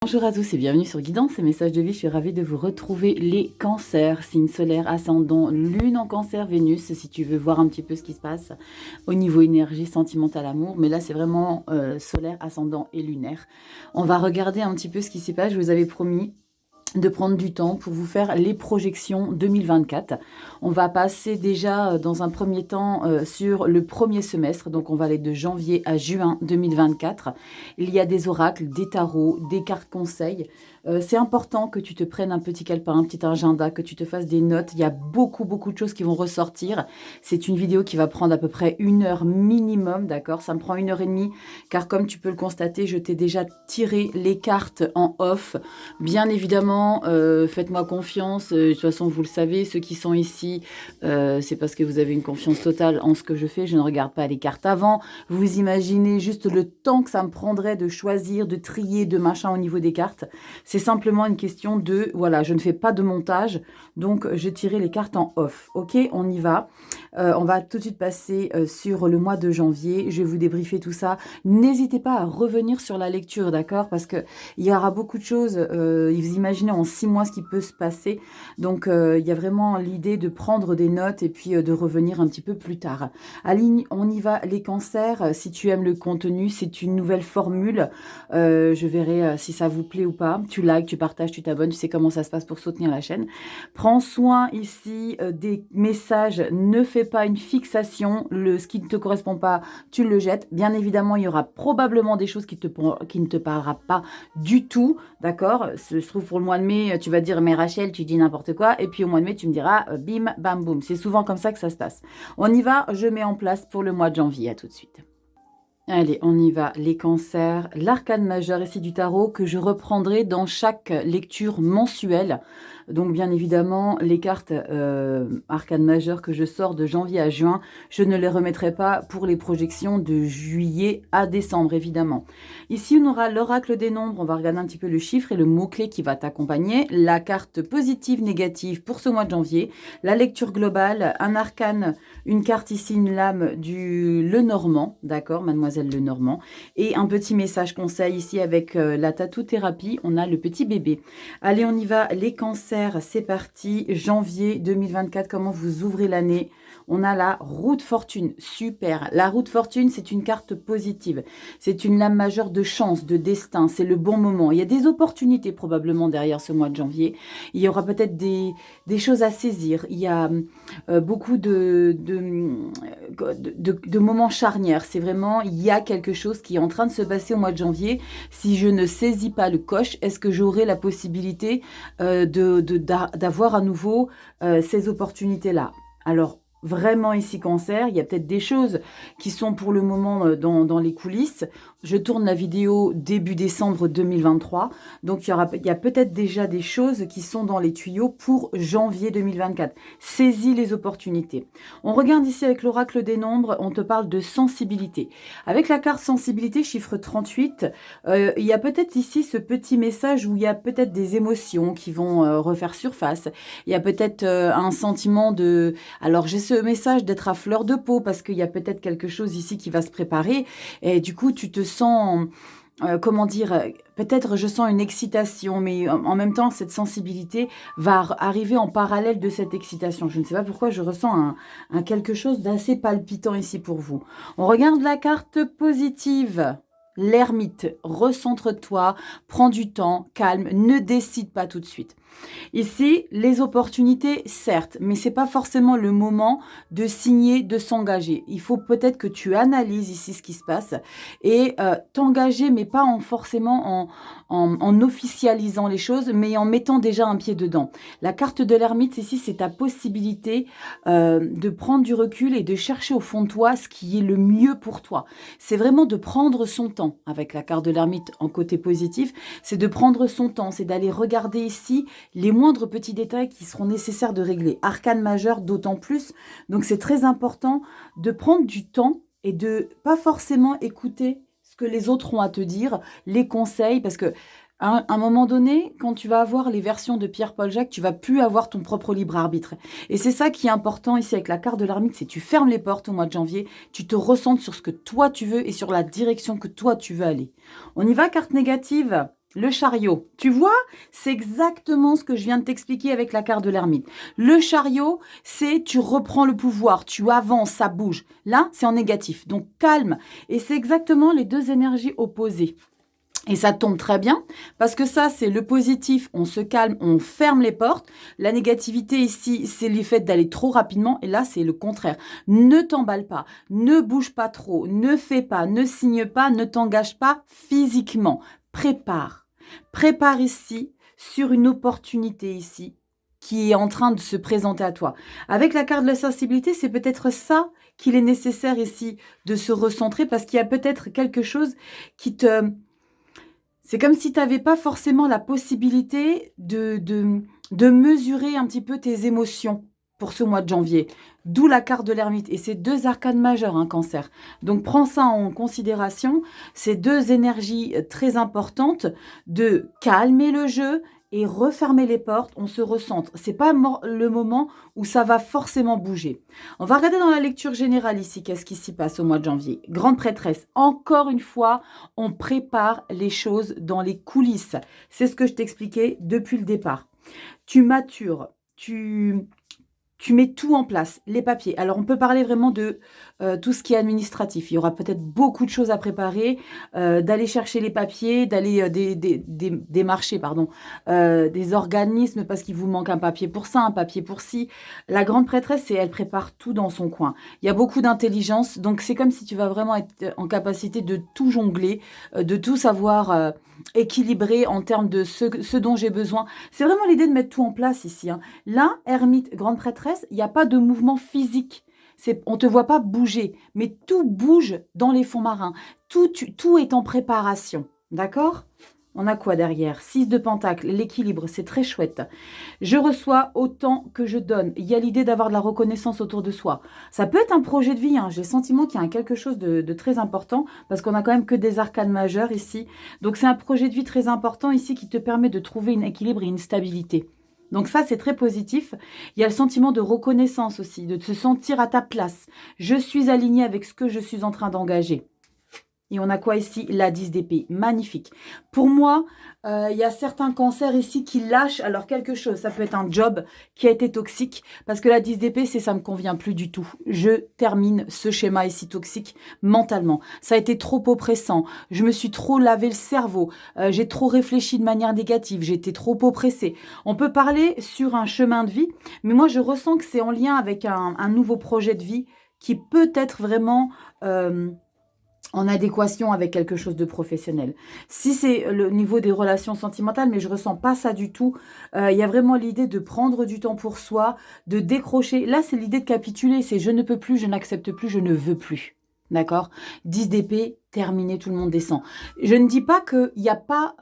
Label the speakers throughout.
Speaker 1: Bonjour à tous et bienvenue sur Guidance et Messages de vie. Je suis ravie de vous retrouver les cancers, signe solaire, ascendant, lune en cancer, Vénus, si tu veux voir un petit peu ce qui se passe au niveau énergie, sentimentale, amour. Mais là, c'est vraiment solaire, ascendant et lunaire. On va regarder un petit peu ce qui s'y passe. Je vous avais promis de prendre du temps pour vous faire les projections 2024. On va passer déjà dans un premier temps sur le premier semestre, donc on va aller de janvier à juin 2024. Il y a des oracles, des tarots, des cartes conseils. C'est important que tu te prennes un petit calepin, un petit agenda, que tu te fasses des notes. Il y a beaucoup de choses qui vont ressortir. C'est une vidéo qui va prendre à peu près 1 heure minimum, d'accord? Ça me prend 1 heure et demie, car comme tu peux le constater, je t'ai déjà tiré les cartes en off. Bien évidemment, faites-moi confiance. De toute façon, vous le savez, ceux qui sont ici, c'est parce que vous avez une confiance totale en ce que je fais. Je ne regarde pas les cartes avant. Vous imaginez juste le temps que ça me prendrait de choisir, de trier, de machin au niveau des cartes. C'est simplement une question de, voilà, je ne fais pas de montage, donc j'ai tiré les cartes en off. Ok, on y va. On va tout de suite passer sur le mois de janvier. Je vais vous débriefer tout ça. N'hésitez pas à revenir sur la lecture, d'accord? Parce que il y aura beaucoup de choses. Vous imaginez en 6 mois ce qui peut se passer. Donc, il y a vraiment l'idée de prendre des notes et puis de revenir un petit peu plus tard. Aline, on y va. Les cancers, si tu aimes le contenu, c'est une nouvelle formule. Je verrai si ça vous plaît ou pas. Tu likes, tu partages, tu t'abonnes. Tu sais comment ça se passe pour soutenir la chaîne. Prends soin ici des messages. Ne fais pas une fixation. Ce qui ne te correspond pas, tu le jettes. Bien évidemment, il y aura probablement des choses qui ne te parlera pas du tout, d'accord? Je trouve pour le mois de mai, tu vas dire, mais Rachel, tu dis n'importe quoi. Et puis au mois de mai, tu me diras, bim, bam, boum. C'est souvent comme ça que ça se passe. On y va, je mets en place pour le mois de janvier. À tout de suite. Allez, on y va. Les cancers, l'arcane majeur ici du tarot que je reprendrai dans chaque lecture mensuelle. Donc, bien évidemment, les cartes arcane majeur que je sors de janvier à juin, je ne les remettrai pas pour les projections de juillet à décembre, évidemment. Ici, on aura l'oracle des nombres. On va regarder un petit peu le chiffre et le mot-clé qui va t'accompagner. La carte positive, négative pour ce mois de janvier. La lecture globale, un arcane, une carte ici, une lame du Lenormand, d'accord, mademoiselle Lenormand. Et un petit message conseil ici avec la tatou-thérapie. On a le petit bébé. Allez, on y va. Les cancers, c'est parti. Janvier 2024, comment vous ouvrez l'année? On a la roue de fortune. Super. La roue de fortune, c'est une carte positive. C'est une lame majeure de chance, de destin. C'est le bon moment. Il y a des opportunités probablement derrière ce mois de janvier. Il y aura peut-être des choses à saisir. Il y a beaucoup de moments charnières. C'est vraiment, il y a quelque chose qui est en train de se passer au mois de janvier. Si je ne saisis pas le coche, est-ce que j'aurai la possibilité d'avoir à nouveau ces opportunités-là? Alors, vraiment ici cancer, il y a peut-être des choses qui sont pour le moment dans les coulisses. Je tourne la vidéo début décembre 2023, donc il y a peut-être déjà des choses qui sont dans les tuyaux pour janvier 2024. Saisis les opportunités. On regarde ici avec l'oracle des nombres, on te parle de sensibilité. Avec la carte sensibilité, chiffre 38, il y a peut-être ici ce petit message où il y a peut-être des émotions qui vont refaire surface. Il y a peut-être un sentiment de... Alors j'ai ce message d'être à fleur de peau parce qu'il y a peut-être quelque chose ici qui va se préparer et du coup tu te sens, comment dire, peut-être je sens une excitation, mais en même temps cette sensibilité va arriver en parallèle de cette excitation. Je ne sais pas pourquoi je ressens un quelque chose d'assez palpitant ici pour vous. On regarde la carte positive. L'ermite, recentre-toi, prends du temps, calme, ne décide pas tout de suite. Ici, les opportunités, certes, mais c'est pas forcément le moment de signer, de s'engager. Il faut peut-être que tu analyses ici ce qui se passe et t'engager, mais pas forcément en officialisant les choses, mais en mettant déjà un pied dedans. La carte de l'ermite, ici, c'est ta possibilité de prendre du recul et de chercher au fond de toi ce qui est le mieux pour toi. C'est vraiment de prendre son temps avec la carte de l'ermite en côté positif, c'est de prendre son temps, c'est d'aller regarder ici les moindres petits détails qui seront nécessaires de régler. Arcane majeur d'autant plus. Donc c'est très important de prendre du temps et de pas forcément écouter ce que les autres ont à te dire, les conseils, parce que à un moment donné, quand tu vas avoir les versions de Pierre-Paul Jacques, tu vas plus avoir ton propre libre arbitre. Et c'est ça qui est important ici avec la carte de l'ermite, c'est tu fermes les portes au mois de janvier, tu te recentres sur ce que toi tu veux et sur la direction que toi tu veux aller. On y va, carte négative. Le chariot, tu vois, c'est exactement ce que je viens de t'expliquer avec la carte de l'ermite. Le chariot, c'est tu reprends le pouvoir, tu avances, ça bouge. Là, c'est en négatif, donc calme. Et c'est exactement les deux énergies opposées. Et ça tombe très bien, parce que ça, c'est le positif, on se calme, on ferme les portes. La négativité ici, c'est l'effet d'aller trop rapidement, et là, c'est le contraire. Ne t'emballe pas, ne bouge pas trop, ne fais pas, ne signe pas, ne t'engage pas physiquement. Prépare. Prépare ici, sur une opportunité ici, qui est en train de se présenter à toi. Avec la carte de la sensibilité, c'est peut-être ça qu'il est nécessaire ici de se recentrer, parce qu'il y a peut-être quelque chose qui te... C'est comme si tu n'avais pas forcément la possibilité de mesurer un petit peu tes émotions pour ce mois de janvier. D'où la carte de l'ermite. Et c'est deux arcanes majeures, un cancer. Donc prends ça en considération. Ces deux énergies très importantes de calmer le jeu et refermer les portes. On se recentre. C'est pas le moment où ça va forcément bouger. On va regarder dans la lecture générale ici qu'est-ce qui s'y passe au mois de janvier. Grande prêtresse, encore une fois, on prépare les choses dans les coulisses. C'est ce que je t'expliquais depuis le départ. Tu matures, tu mets tout en place, les papiers. Alors, on peut parler vraiment de tout ce qui est administratif. Il y aura peut-être beaucoup de choses à préparer, d'aller chercher les papiers, d'aller démarcher, pardon, des organismes parce qu'il vous manque un papier pour ça, un papier pour ci. La grande prêtresse, elle prépare tout dans son coin. Il y a beaucoup d'intelligence, donc c'est comme si tu vas vraiment être en capacité de tout jongler, de tout savoir équilibrer en termes de ce dont j'ai besoin. C'est vraiment l'idée de mettre tout en place ici, hein. Là, ermite, grande prêtresse, il n'y a pas de mouvement physique. On ne te voit pas bouger, mais tout bouge dans les fonds marins. Tout est en préparation. D'accord ? On a quoi derrière? 6 de pentacle, l'équilibre, c'est très chouette. Je reçois autant que je donne. Il y a l'idée d'avoir de la reconnaissance autour de soi. Ça peut être un projet de vie, hein. J'ai le sentiment qu'il y a quelque chose de très important, parce qu'on a quand même que des arcanes majeures ici. Donc c'est un projet de vie très important ici qui te permet de trouver un équilibre et une stabilité. Donc ça, c'est très positif. Il y a le sentiment de reconnaissance aussi, de se sentir à ta place. Je suis alignée avec ce que je suis en train d'engager. Et on a quoi ici? La 10 d'épée. Magnifique. Pour moi, il y a certains cancers ici qui lâchent alors quelque chose. Ça peut être un job qui a été toxique. Parce que la 10 d'épée, c'est ça me convient plus du tout. Je termine ce schéma ici toxique mentalement. Ça a été trop oppressant. Je me suis trop lavé le cerveau. J'ai trop réfléchi de manière négative. J'ai été trop oppressée. On peut parler sur un chemin de vie. Mais moi, je ressens que c'est en lien avec un nouveau projet de vie qui peut être vraiment... en adéquation avec quelque chose de professionnel. Si c'est le niveau des relations sentimentales, mais je ressens pas ça du tout, il y a vraiment l'idée de prendre du temps pour soi, de décrocher. Là, c'est l'idée de capituler, c'est je ne peux plus, je n'accepte plus, je ne veux plus. D'accord? 10 d'épée, terminé, tout le monde descend. Je ne dis pas qu'il n'y a pas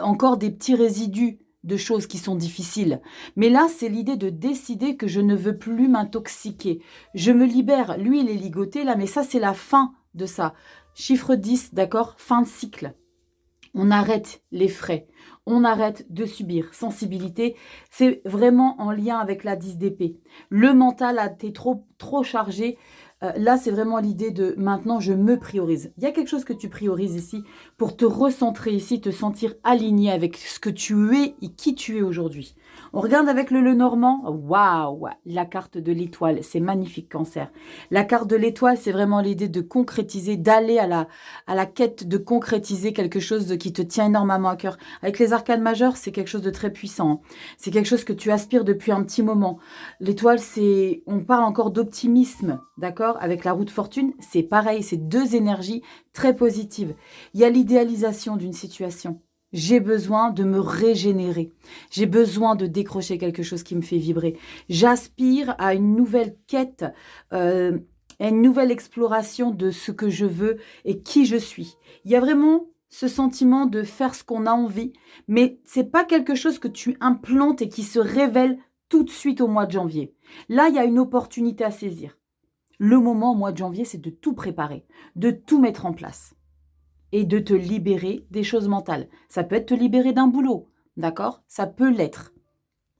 Speaker 1: encore des petits résidus de choses qui sont difficiles. Mais là, c'est l'idée de décider que je ne veux plus m'intoxiquer. Je me libère. Lui, il est ligoté là, mais ça, c'est la fin de ça. Chiffre 10, d'accord? Fin de cycle. On arrête les frais. On arrête de subir. Sensibilité, c'est vraiment en lien avec la 10 d'épée. Le mental a été trop chargé. Là, c'est vraiment l'idée de maintenant, je me priorise. Il y a quelque chose que tu priorises ici pour te recentrer ici, te sentir aligné avec ce que tu es et qui tu es aujourd'hui. On regarde avec le Lenormand. Waouh, la carte de l'étoile. C'est magnifique, Cancer. La carte de l'étoile, c'est vraiment l'idée de concrétiser, d'aller à la quête de concrétiser quelque chose qui te tient énormément à cœur. Avec les arcanes majeures, c'est quelque chose de très puissant. C'est quelque chose que tu aspires depuis un petit moment. L'étoile, on parle encore d'optimisme, d'accord? Avec la roue de fortune, c'est pareil, c'est deux énergies très positives. Il y a l'idéalisation d'une situation. J'ai besoin de me régénérer. J'ai besoin de décrocher quelque chose qui me fait vibrer. J'aspire à une nouvelle quête, à une nouvelle exploration de ce que je veux et qui je suis. Il y a vraiment ce sentiment de faire ce qu'on a envie, mais c'est pas quelque chose que tu implantes et qui se révèle tout de suite au mois de janvier. Là, il y a une opportunité à saisir. Le moment au mois de janvier, c'est de tout préparer, de tout mettre en place et de te libérer des choses mentales. Ça peut être te libérer d'un boulot, d'accord? Ça peut l'être.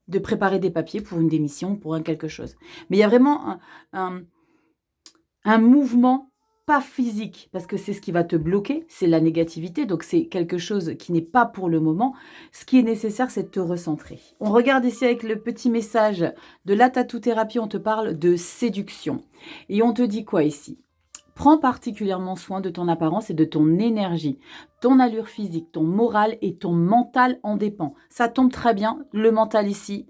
Speaker 1: De préparer des papiers pour une démission, pour un quelque chose. Mais il y a vraiment un mouvement pas physique, parce que c'est ce qui va te bloquer, c'est la négativité, donc c'est quelque chose qui n'est pas pour le moment. Ce qui est nécessaire, c'est de te recentrer. On regarde ici avec le petit message de la tatou-thérapie, on te parle de séduction. Et on te dit quoi ici? Prends particulièrement soin de ton apparence et de ton énergie. Ton allure physique, ton moral et ton mental en dépend. Ça tombe très bien, le mental ici,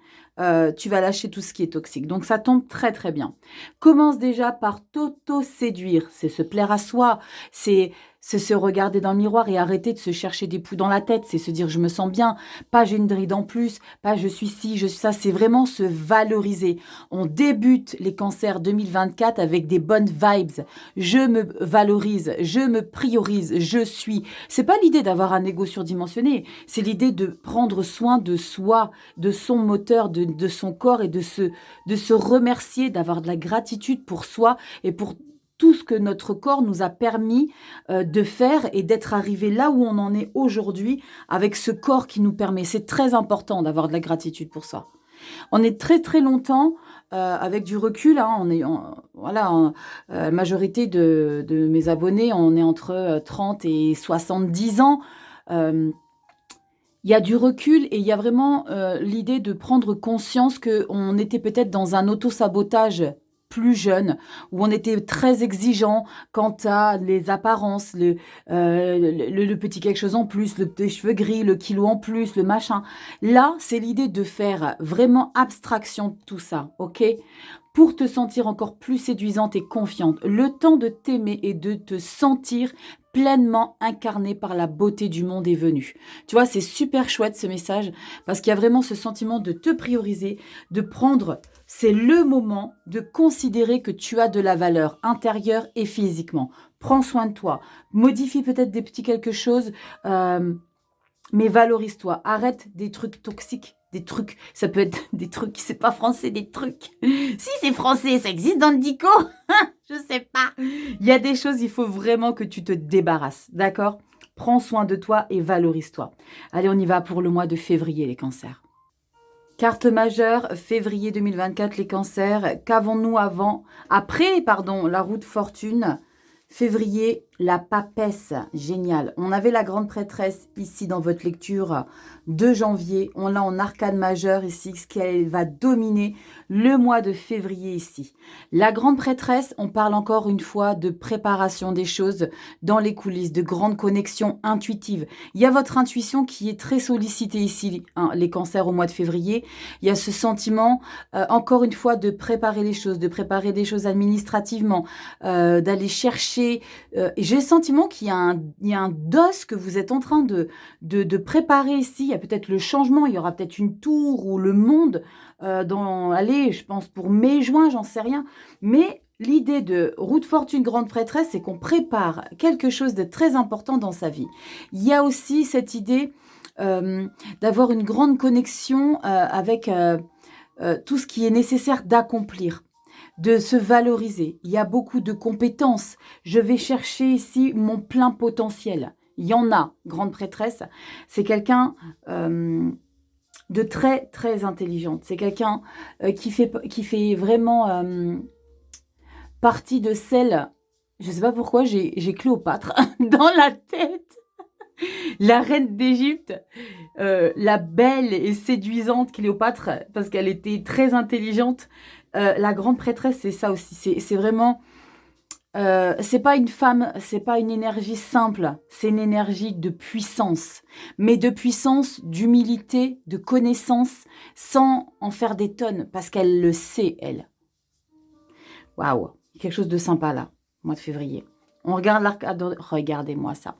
Speaker 1: tu vas lâcher tout ce qui est toxique. Donc ça tombe très très bien. Commence déjà par t'auto-séduire. C'est se plaire à soi, c'est se regarder dans le miroir et arrêter de se chercher des poux dans la tête. C'est se dire je me sens bien, pas j'ai une ride en plus, pas je suis ci, je suis ça. C'est vraiment se valoriser. On débute les cancers 2024 avec des bonnes vibes. Je me valorise, je me priorise, je suis. C'est pas l'idée d'avoir un ego surdimensionné, c'est l'idée de prendre soin de soi, de son moteur, de son corps et de se remercier, d'avoir de la gratitude pour soi et pour tout ce que notre corps nous a permis de faire et d'être arrivé là où on en est aujourd'hui avec ce corps qui nous permet. C'est très important d'avoir de la gratitude pour soi. On est très très longtemps, avec du recul, hein, la majorité de mes abonnés, on est entre 30 et 70 ans. Il y a du recul et il y a vraiment l'idée de prendre conscience qu'on était peut-être dans un auto-sabotage plus jeune, où on était très exigeant quant à les apparences, le petit quelque chose en plus, les cheveux gris, le kilo en plus, le machin. Là, c'est l'idée de faire vraiment abstraction de tout ça, ok? Pour te sentir encore plus séduisante et confiante. Le temps de t'aimer et de te sentir pleinement incarné par la beauté du monde est venu. Tu vois, c'est super chouette ce message parce qu'il y a vraiment ce sentiment de te prioriser, de prendre, c'est le moment de considérer que tu as de la valeur intérieure et physiquement. Prends soin de toi, modifie peut-être des petits quelque chose, mais valorise-toi. Arrête des trucs toxiques. Des trucs, ça peut être des trucs, c'est pas français, des trucs. Si c'est français, ça existe dans le dico. Je sais pas. Il y a des choses, il faut vraiment que tu te débarrasses, d'accord? Prends soin de toi et valorise-toi. Allez, on y va pour le mois de février, les cancers. Carte majeure, février 2024, les cancers. Qu'avons-nous après, la roue de fortune? Février, la papesse, génial. On avait la grande prêtresse ici dans votre lecture de janvier. On l'a en arcane majeure ici, ce qui va dominer le mois de février ici. La grande prêtresse, on parle encore une fois de préparation des choses dans les coulisses, de grandes connexions intuitives. Il y a votre intuition qui est très sollicitée ici, hein, les cancers au mois de février. Il y a ce sentiment, encore une fois, de préparer les choses, de préparer des choses administrativement, d'aller chercher. J'ai le sentiment qu'il y a un dos que vous êtes en train de préparer ici. Il y a peut-être le changement, il y aura peut-être une tour ou le monde allez, je pense pour mai-juin, j'en sais rien. Mais l'idée de roue de fortune grande prêtresse, c'est qu'on prépare quelque chose de très important dans sa vie. Il y a aussi cette idée d'avoir une grande connexion avec tout ce qui est nécessaire d'accomplir, de se valoriser. Il y a beaucoup de compétences. Je vais chercher ici mon plein potentiel. Il y en a, grande prêtresse. C'est quelqu'un de très, très intelligente. C'est quelqu'un qui fait vraiment partie de celle... Je ne sais pas pourquoi, j'ai Cléopâtre dans la tête. La reine d'Égypte, la belle et séduisante Cléopâtre, parce qu'elle était très intelligente. La grande prêtresse, c'est ça aussi. C'est vraiment... c'est pas une femme, c'est pas une énergie simple. C'est une énergie de puissance. Mais de puissance, d'humilité, de connaissance, sans en faire des tonnes, parce qu'elle le sait, elle. Waouh, il y a quelque chose de sympa là, mois de février. On regarde l'arcade, regardez-moi ça.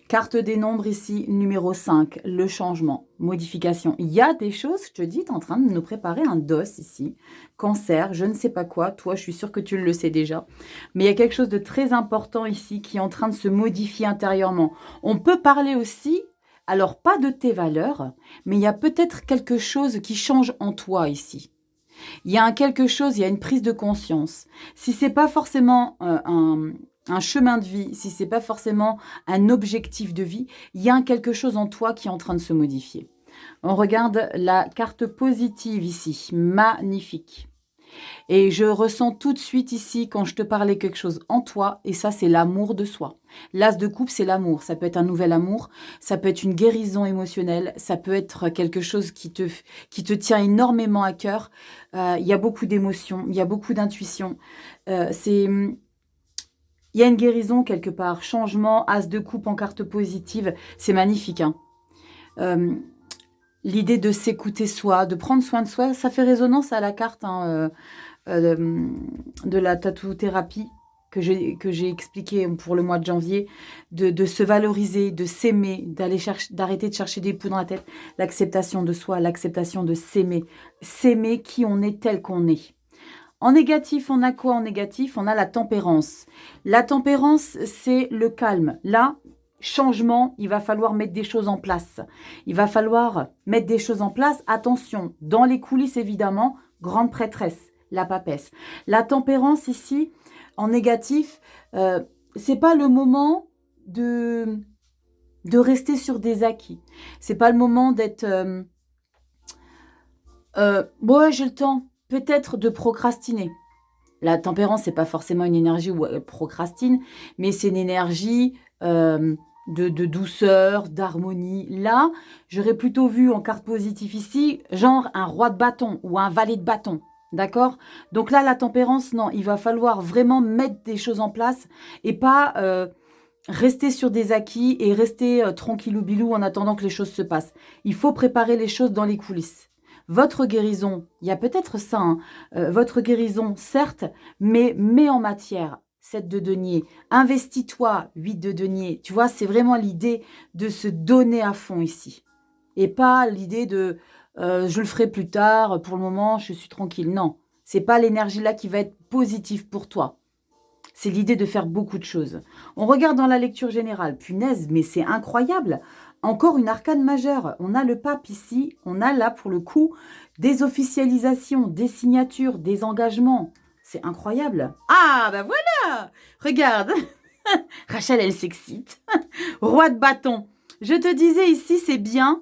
Speaker 1: Carte des nombres ici, numéro 5, le changement, modification. Il y a des choses, je te dis, tu es en train de nous préparer un dos ici. Cancer, je ne sais pas quoi, toi je suis sûre que tu le sais déjà. Mais il y a quelque chose de très important ici qui est en train de se modifier intérieurement. On peut parler aussi, alors pas de tes valeurs, mais il y a peut-être quelque chose qui change en toi ici. Il y a quelque chose, il y a une prise de conscience. Si c'est pas forcément un chemin de vie, si c'est pas forcément un objectif de vie, il y a quelque chose en toi qui est en train de se modifier. On regarde la carte positive ici, magnifique. Et je ressens tout de suite ici, quand je te parlais, quelque chose en toi, et ça, c'est l'amour de soi. L'as de coupe, c'est l'amour. Ça peut être un nouvel amour, ça peut être une guérison émotionnelle, ça peut être quelque chose qui te tient énormément à cœur. Il y a beaucoup d'émotions, il y a beaucoup d'intuition. Il y a une guérison quelque part, changement, as de coupe en carte positive, c'est magnifique, hein. L'idée de s'écouter soi, de prendre soin de soi, ça fait résonance à la carte, hein, de la tattoo-thérapie que j'ai expliqué pour le mois de janvier, de se valoriser, de s'aimer, d'arrêter de chercher des poux dans la tête, l'acceptation de soi, l'acceptation de s'aimer qui on est tel qu'on est. En négatif, on a quoi en négatif? On a la tempérance. La tempérance, c'est le calme. Là, changement, il va falloir mettre des choses en place. Il va falloir mettre des choses en place. Attention, dans les coulisses, évidemment, grande prêtresse, la papesse. La tempérance, ici, en négatif, c'est pas le moment de rester sur des acquis. C'est pas le moment d'être... ouais, j'ai le temps. Peut-être de procrastiner. La tempérance, c'est pas forcément une énergie où elle procrastine, mais c'est une énergie de douceur, d'harmonie. Là, j'aurais plutôt vu en carte positive ici, genre un roi de bâton ou un valet de bâton. D'accord? Donc là, la tempérance, non, il va falloir vraiment mettre des choses en place et pas rester sur des acquis et rester tranquillou bilou en attendant que les choses se passent. Il faut préparer les choses dans les coulisses. Votre guérison, il y a peut-être ça, hein, votre guérison, certes, mais mets en matière, 7 de denier. Investis-toi, 8 de denier. Tu vois, c'est vraiment l'idée de se donner à fond ici. Et pas l'idée de je le ferai plus tard, pour le moment, je suis tranquille. Non, c'est pas l'énergie là qui va être positive pour toi. C'est l'idée de faire beaucoup de choses. On regarde dans la lecture générale. Punaise, mais c'est incroyable. Encore une arcane majeure. On a le pape ici. On a là, pour le coup, des officialisations, des signatures, des engagements. C'est incroyable. Ah, ben voilà. Regarde. Rachel, elle s'excite. Roi de bâton. Je te disais ici, c'est bien.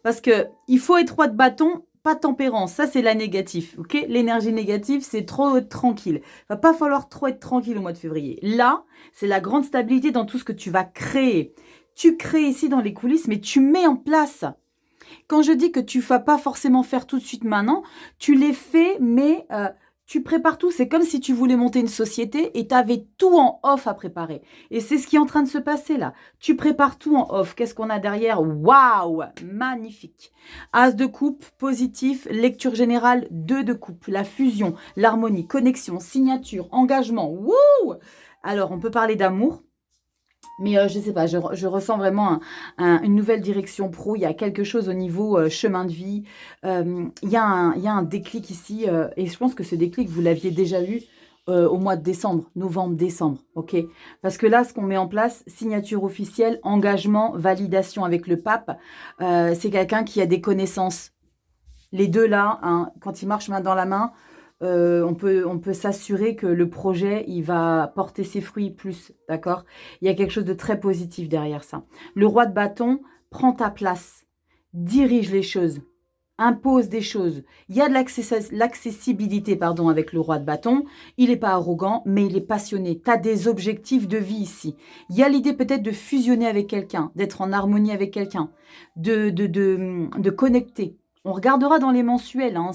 Speaker 1: Parce que il faut être roi de bâton, pas tempérance. Ça, c'est la négative. Ok, l'énergie négative, c'est trop tranquille. Va pas falloir trop être tranquille au mois de février. Là, c'est la grande stabilité dans tout ce que tu vas créer. Tu crées ici dans les coulisses, mais tu mets en place. Quand je dis que tu ne vas pas forcément faire tout de suite maintenant, tu les fais, mais tu prépares tout. C'est comme si tu voulais monter une société et tu avais tout en off à préparer. Et c'est ce qui est en train de se passer là. Tu prépares tout en off. Qu'est-ce qu'on a derrière? Waouh! Magnifique. As de coupe, positif, lecture générale, 2 de coupe, la fusion, l'harmonie, connexion, signature, engagement. Wouh! Alors, on peut parler d'amour. Mais je ne sais pas, je ressens vraiment une nouvelle direction pro. Il y a quelque chose au niveau chemin de vie. Il y a un déclic ici. Et je pense que ce déclic, vous l'aviez déjà eu au mois de décembre, novembre-décembre. Ok. Parce que là, ce qu'on met en place, signature officielle, engagement, validation avec le pape, c'est quelqu'un qui a des connaissances. Les deux là, hein, quand ils marchent main dans la main, on peut s'assurer que le projet, il va porter ses fruits plus, d'accord? Il y a quelque chose de très positif derrière ça. Le roi de bâton, prend ta place, dirige les choses, impose des choses. Il y a de l'accessibilité, pardon, avec le roi de bâton. Il n'est pas arrogant, mais il est passionné. Tu as des objectifs de vie ici. Il y a l'idée peut-être de fusionner avec quelqu'un, d'être en harmonie avec quelqu'un, de connecter. On regardera dans les mensuels, hein,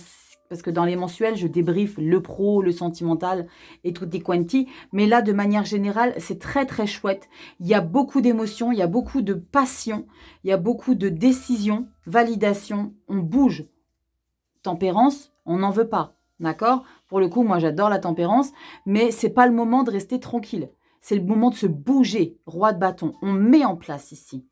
Speaker 1: parce que dans les mensuels, je débriefe le pro, le sentimental et tout des quanti. Mais là, de manière générale, c'est très, très chouette. Il y a beaucoup d'émotions, il y a beaucoup de passion, il y a beaucoup de décisions, validation, on bouge. Tempérance, on n'en veut pas, d'accord? Pour le coup, moi, j'adore la tempérance, mais c'est pas le moment de rester tranquille. C'est le moment de se bouger, roi de bâton. On met en place ici.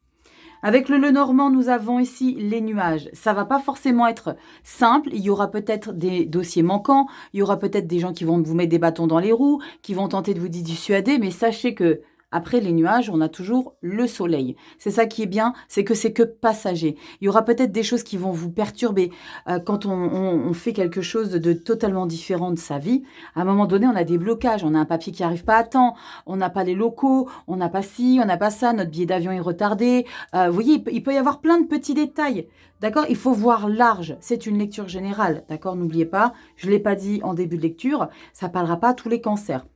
Speaker 1: Avec le Lenormand, nous avons ici les nuages. Ça va pas forcément être simple. Il y aura peut-être des dossiers manquants. Il y aura peut-être des gens qui vont vous mettre des bâtons dans les roues, qui vont tenter de vous dissuader. Mais sachez que Après les nuages, on a toujours le soleil. C'est ça qui est bien, c'est que passager. Il y aura peut-être des choses qui vont vous perturber quand on fait quelque chose de totalement différent de sa vie. À un moment donné, on a des blocages, on a un papier qui arrive pas à temps, on n'a pas les locaux, on n'a pas ci, on n'a pas ça, notre billet d'avion est retardé. Vous voyez, il peut y avoir plein de petits détails. D'accord? Il faut voir large. C'est une lecture générale. D'accord? N'oubliez pas, je ne l'ai pas dit en début de lecture, ça ne parlera pas à tous les cancers.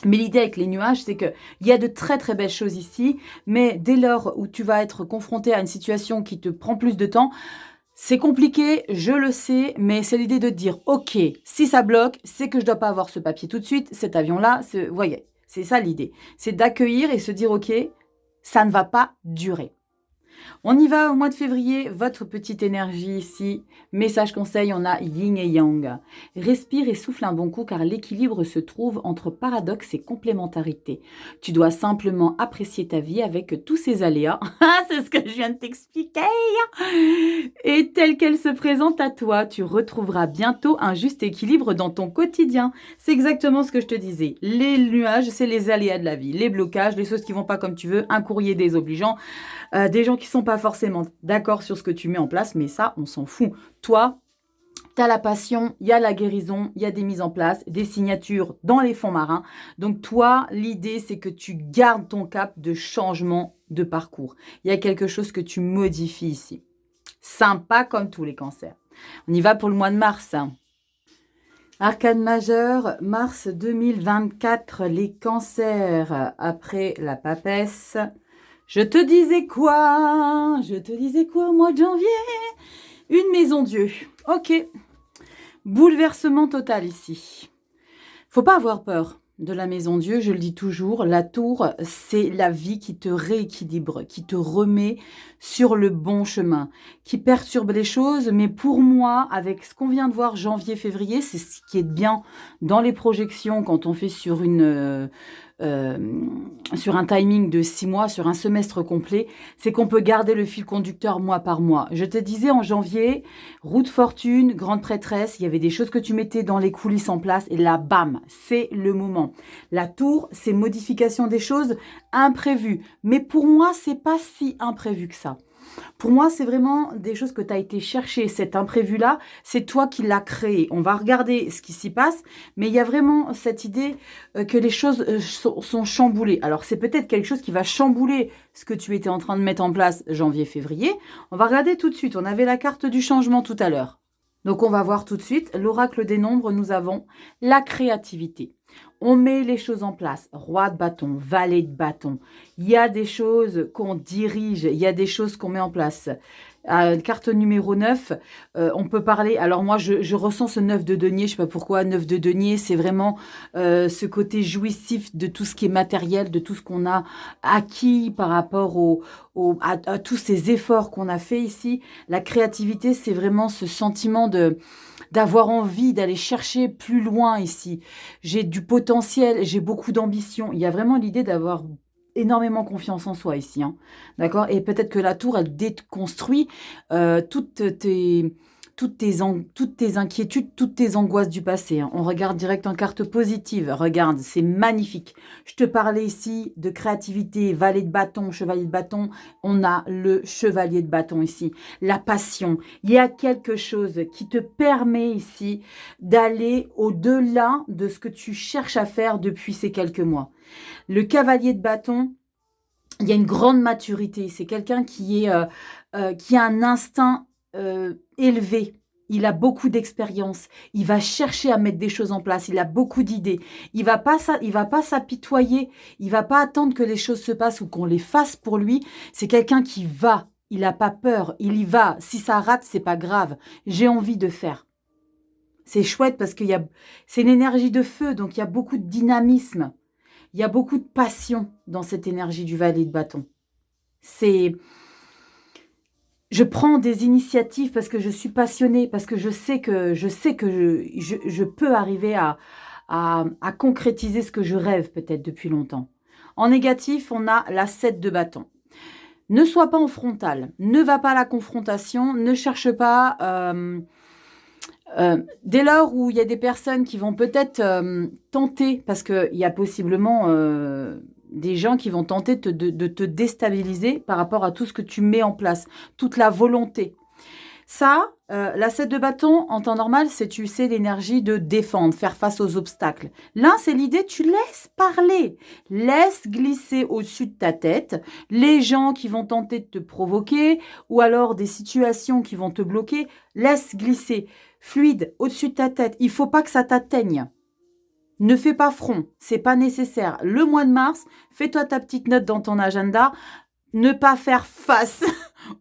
Speaker 1: Mais l'idée avec les nuages, c'est qu'il y a de très très belles choses ici, mais dès lors où tu vas être confronté à une situation qui te prend plus de temps, c'est compliqué, je le sais, mais c'est l'idée de te dire, ok, si ça bloque, c'est que je ne dois pas avoir ce papier tout de suite, cet avion-là, vous voyez, c'est ça l'idée. C'est d'accueillir et se dire, ok, ça ne va pas durer. On y va au mois de février, votre petite énergie ici. Message conseil, on a yin et yang. Respire et souffle un bon coup car l'équilibre se trouve entre paradoxe et complémentarité. Tu dois simplement apprécier ta vie avec tous ses aléas. C'est ce que je viens de t'expliquer. Et telle qu'elle se présente à toi, tu retrouveras bientôt un juste équilibre dans ton quotidien. C'est exactement ce que je te disais. Les nuages, c'est les aléas de la vie. Les blocages, les choses qui vont pas comme tu veux, un courrier désobligeant. Des gens qui sont pas forcément d'accord sur ce que tu mets en place, mais ça, on s'en fout. Toi, tu as la passion, il y a la guérison, il y a des mises en place, des signatures dans les fonds marins. Donc toi, l'idée, c'est que tu gardes ton cap de changement de parcours. Il y a quelque chose que tu modifies ici. Sympa comme tous les cancers. On y va pour le mois de mars. Arcane majeur, mars 2024, les cancers après la papesse. Je te disais quoi au mois de janvier? Une maison Dieu. Ok. Bouleversement total ici. Faut pas avoir peur de la maison Dieu, je le dis toujours. La tour, c'est la vie qui te rééquilibre, qui te remet sur le bon chemin, qui perturbe les choses. Mais pour moi, avec ce qu'on vient de voir janvier-février, c'est ce qui est bien dans les projections quand on fait sur sur un timing de 6 mois, sur un semestre complet, c'est qu'on peut garder le fil conducteur mois par mois. Je te disais en janvier, route fortune, grande prêtresse, il y avait des choses que tu mettais dans les coulisses en place et là, bam, c'est le moment. La tour, c'est modification des choses imprévues. Mais pour moi, c'est pas si imprévu que ça. Pour moi, c'est vraiment des choses que tu as été chercher. Cet imprévu-là, c'est toi qui l'as créé. On va regarder ce qui s'y passe, mais il y a vraiment cette idée que les choses sont chamboulées. Alors, c'est peut-être quelque chose qui va chambouler ce que tu étais en train de mettre en place janvier-février. On va regarder tout de suite. On avait la carte du changement tout à l'heure. Donc, on va voir tout de suite. L'oracle des nombres, nous avons la créativité. On met les choses en place. Roi de bâton, valet de bâton. Il y a des choses qu'on dirige, il y a des choses qu'on met en place. Carte numéro 9, on peut parler... Alors moi, je ressens ce 9 de denier, je ne sais pas pourquoi. 9 de denier, c'est vraiment ce côté jouissif de tout ce qui est matériel, de tout ce qu'on a acquis par rapport à tous ces efforts qu'on a fait ici. La créativité, c'est vraiment ce sentiment d'avoir envie d'aller chercher plus loin ici. J'ai du potentiel, j'ai beaucoup d'ambition. Il y a vraiment l'idée d'avoir énormément confiance en soi ici. Hein. D'accord? Et peut-être que la tour, elle déconstruit toutes tes inquiétudes, toutes tes angoisses du passé. Hein. On regarde direct en carte positive. Regarde, c'est magnifique. Je te parlais ici de créativité, valet de bâton, chevalier de bâton. On a le chevalier de bâton ici. La passion. Il y a quelque chose qui te permet ici d'aller au-delà de ce que tu cherches à faire depuis ces quelques mois. Le cavalier de bâton, il y a une grande maturité. C'est quelqu'un qui a un instinct élevé. Il a beaucoup d'expérience. Il va chercher à mettre des choses en place. Il a beaucoup d'idées. Il va pas s'apitoyer. Il va pas attendre que les choses se passent ou qu'on les fasse pour lui. C'est quelqu'un qui va. Il n'a pas peur. Il y va. Si ça rate, c'est pas grave. J'ai envie de faire. C'est chouette parce c'est une énergie de feu, donc il y a beaucoup de dynamisme. Il y a beaucoup de passion dans cette énergie du valet de bâton. Je prends des initiatives parce que je suis passionnée, parce que je sais que je peux arriver à concrétiser ce que je rêve peut-être depuis longtemps. En négatif, on a la 7 de bâton. Ne sois pas en frontal, ne va pas à la confrontation, ne cherche pas... dès lors où il y a des personnes qui vont peut-être tenter, parce qu'il y a possiblement des gens qui vont tenter de te déstabiliser par rapport à tout ce que tu mets en place, toute la volonté. Ça, la 7 de bâton, en temps normal, c'est, tu sais, l'énergie de défendre, faire face aux obstacles. Là, c'est l'idée, tu laisses parler. Laisse glisser au-dessus de ta tête les gens qui vont tenter de te provoquer ou alors des situations qui vont te bloquer. Laisse glisser. Fluide, au-dessus de ta tête. Il faut pas que ça t'atteigne. Ne fais pas front, c'est pas nécessaire. Le mois de mars, fais-toi ta petite note dans ton agenda. Ne pas faire face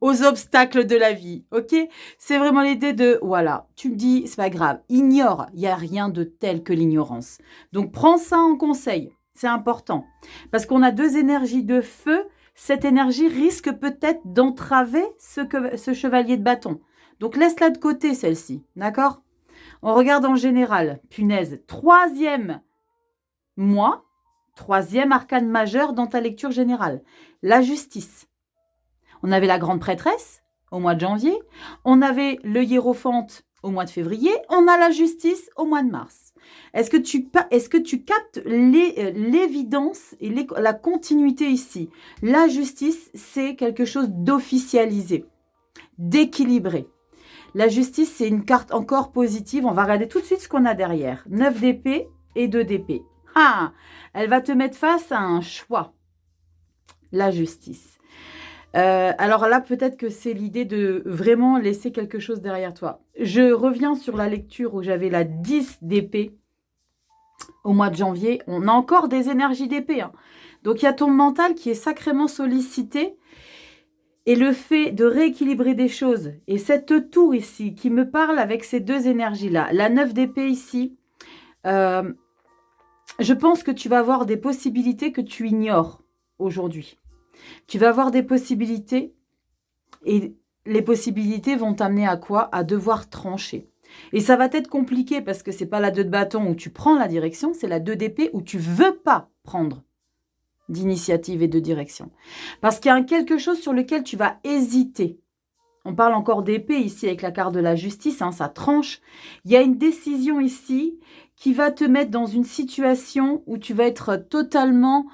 Speaker 1: aux obstacles de la vie, ok? C'est vraiment l'idée de, voilà, tu me dis, c'est pas grave, ignore, il n'y a rien de tel que l'ignorance. Donc, prends ça en conseil, c'est important. Parce qu'on a deux énergies de feu, cette énergie risque peut-être d'entraver ce chevalier de bâton. Donc, laisse-la de côté, celle-ci, d'accord? On regarde en général, punaise, troisième mois, troisième arcane majeur dans ta lecture générale, la justice. On avait la grande prêtresse au mois de janvier, on avait le hiérophante au mois de février, on a la justice au mois de mars. Est-ce que tu captes l'évidence et la continuité ici? La justice, c'est quelque chose d'officialisé, d'équilibré. La justice, c'est une carte encore positive. On va regarder tout de suite ce qu'on a derrière. 9 d'épée et 2 d'épée. Ah, elle va te mettre face à un choix. La justice. Alors là, peut-être que c'est l'idée de vraiment laisser quelque chose derrière toi. Je reviens sur la lecture où j'avais la 10 d'épée au mois de janvier. On a encore des énergies d'épée. Hein. Donc, il y a ton mental qui est sacrément sollicité. Et le fait de rééquilibrer des choses, et cette tour ici, qui me parle avec ces deux énergies-là, la 9 d'épée ici, je pense que tu vas avoir des possibilités que tu ignores aujourd'hui. Tu vas avoir des possibilités, et les possibilités vont t'amener à quoi? À devoir trancher. Et ça va être compliqué, parce que c'est pas la 2 de bâton où tu prends la direction, c'est la 2 d'épée où tu veux pas prendre d'initiative et de direction. Parce qu'il y a quelque chose sur lequel tu vas hésiter. On parle encore d'épée ici avec la carte de la justice, hein, ça tranche. Il y a une décision ici qui va te mettre dans une situation où tu vas être totalement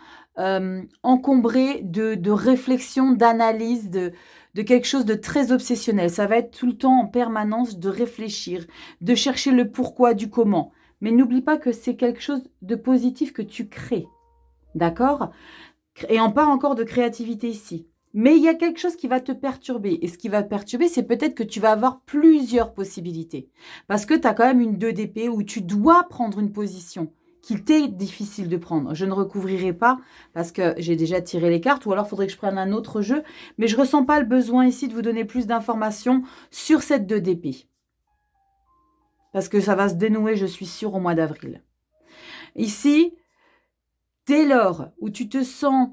Speaker 1: encombré de réflexion, d'analyse, de quelque chose de très obsessionnel. Ça va être tout le temps en permanence de réfléchir, de chercher le pourquoi du comment. Mais n'oublie pas que c'est quelque chose de positif que tu crées. D'accord? Et on parle encore de créativité ici. Mais il y a quelque chose qui va te perturber. Et ce qui va te perturber, c'est peut-être que tu vas avoir plusieurs possibilités. Parce que tu as quand même une 2 d'épée où tu dois prendre une position qu'il t'est difficile de prendre. Je ne recouvrirai pas parce que j'ai déjà tiré les cartes. Ou alors, il faudrait que je prenne un autre jeu. Mais je ne ressens pas le besoin ici de vous donner plus d'informations sur cette 2 d'épée. Parce que ça va se dénouer, je suis sûre, au mois d'avril. Ici... Dès lors où tu te sens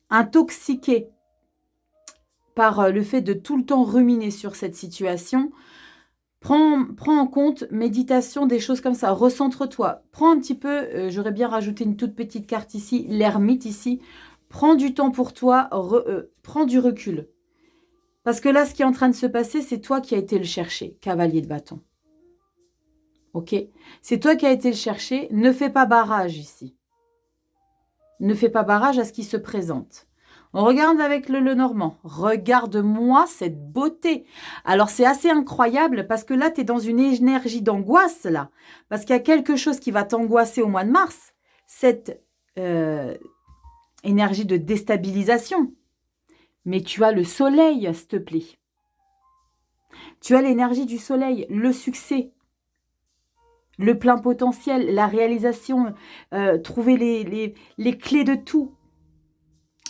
Speaker 1: intoxiqué par le fait de tout le temps ruminer sur cette situation, prends en compte méditation, des choses comme ça. Recentre-toi. Prends un petit peu, j'aurais bien rajouté une toute petite carte ici, l'ermite ici. Prends du temps pour toi, prends du recul. Parce que là, ce qui est en train de se passer, c'est toi qui as été le chercher, cavalier de bâton. Ok, c'est toi qui as été le chercher. Ne fais pas barrage ici. Ne fais pas barrage à ce qui se présente. On regarde avec le Lenormand. Regarde-moi cette beauté. Alors, c'est assez incroyable parce que là, tu es dans une énergie d'angoisse, là. Parce qu'il y a quelque chose qui va t'angoisser au mois de mars. Cette énergie de déstabilisation. Mais tu as le soleil, s'il te plaît. Tu as l'énergie du soleil, le succès. Le plein potentiel, la réalisation, trouver les clés de tout,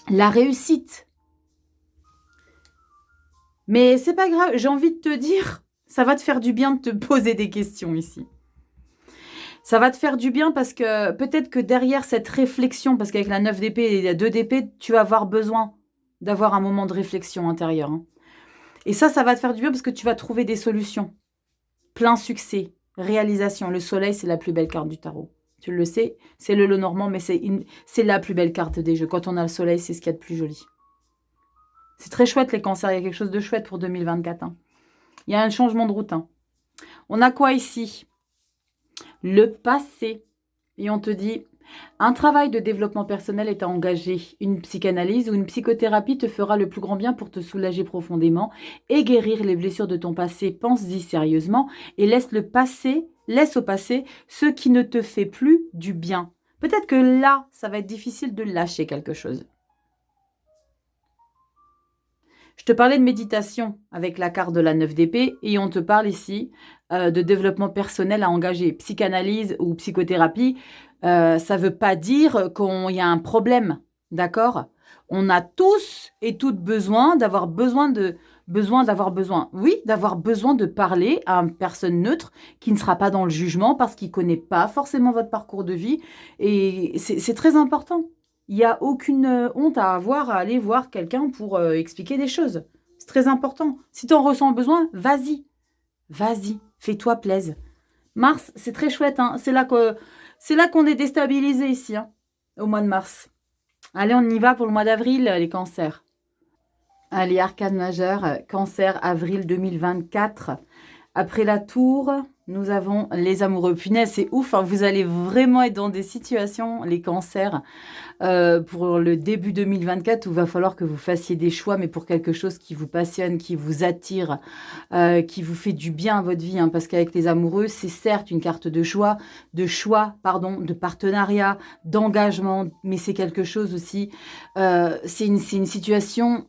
Speaker 1: la réussite. Mais c'est pas grave, j'ai envie de te dire, ça va te faire du bien de te poser des questions ici. Ça va te faire du bien parce que peut-être que derrière cette réflexion, parce qu'avec la 9 d'épée et la 2 d'épée, tu vas avoir besoin d'avoir un moment de réflexion intérieure. Hein. Et ça va te faire du bien parce que tu vas trouver des solutions. Plein succès. Réalisation. Le soleil, c'est la plus belle carte du tarot. Tu le sais, c'est le Lenormand, mais c'est la plus belle carte des jeux. Quand on a le soleil, c'est ce qu'il y a de plus joli. C'est très chouette, les cancers. Il y a quelque chose de chouette pour 2024. Hein. Il y a un changement de route. Hein. On a quoi ici? Le passé. Et on te dit, Un travail de développement personnel est à engager. Une psychanalyse ou une psychothérapie te fera le plus grand bien pour te soulager profondément et guérir les blessures de ton passé. Pense-y sérieusement et laisse au passé ce qui ne te fait plus du bien. Peut-être que là, ça va être difficile de lâcher quelque chose. Je te parlais de méditation avec la carte de la 9 d'épée et on te parle ici de développement personnel à engager. Psychanalyse ou psychothérapie, ça ne veut pas dire qu'il y a un problème, d'accord? On a tous et toutes besoin d'avoir besoin. Oui, d'avoir besoin de parler à une personne neutre qui ne sera pas dans le jugement parce qu'il ne connaît pas forcément votre parcours de vie. Et c'est très important. Il n'y a aucune honte à avoir à aller voir quelqu'un pour expliquer des choses. C'est très important. Si tu en ressens besoin, vas-y. Vas-y, fais-toi plaisir. Mars, c'est très chouette. Hein. C'est là qu'on est déstabilisé ici, hein, au mois de mars. Allez, on y va pour le mois d'avril, les cancers. Allez, arcane majeure, cancer, avril 2024. Après la tour, nous avons les amoureux. Punaise, c'est ouf, hein, vous allez vraiment être dans des situations, les cancers, pour le début 2024, où il va falloir que vous fassiez des choix, mais pour quelque chose qui vous passionne, qui vous attire, qui vous fait du bien à votre vie. Hein, parce qu'avec les amoureux, c'est certes une carte de choix, de partenariat, d'engagement, mais c'est quelque chose aussi, c'est une situation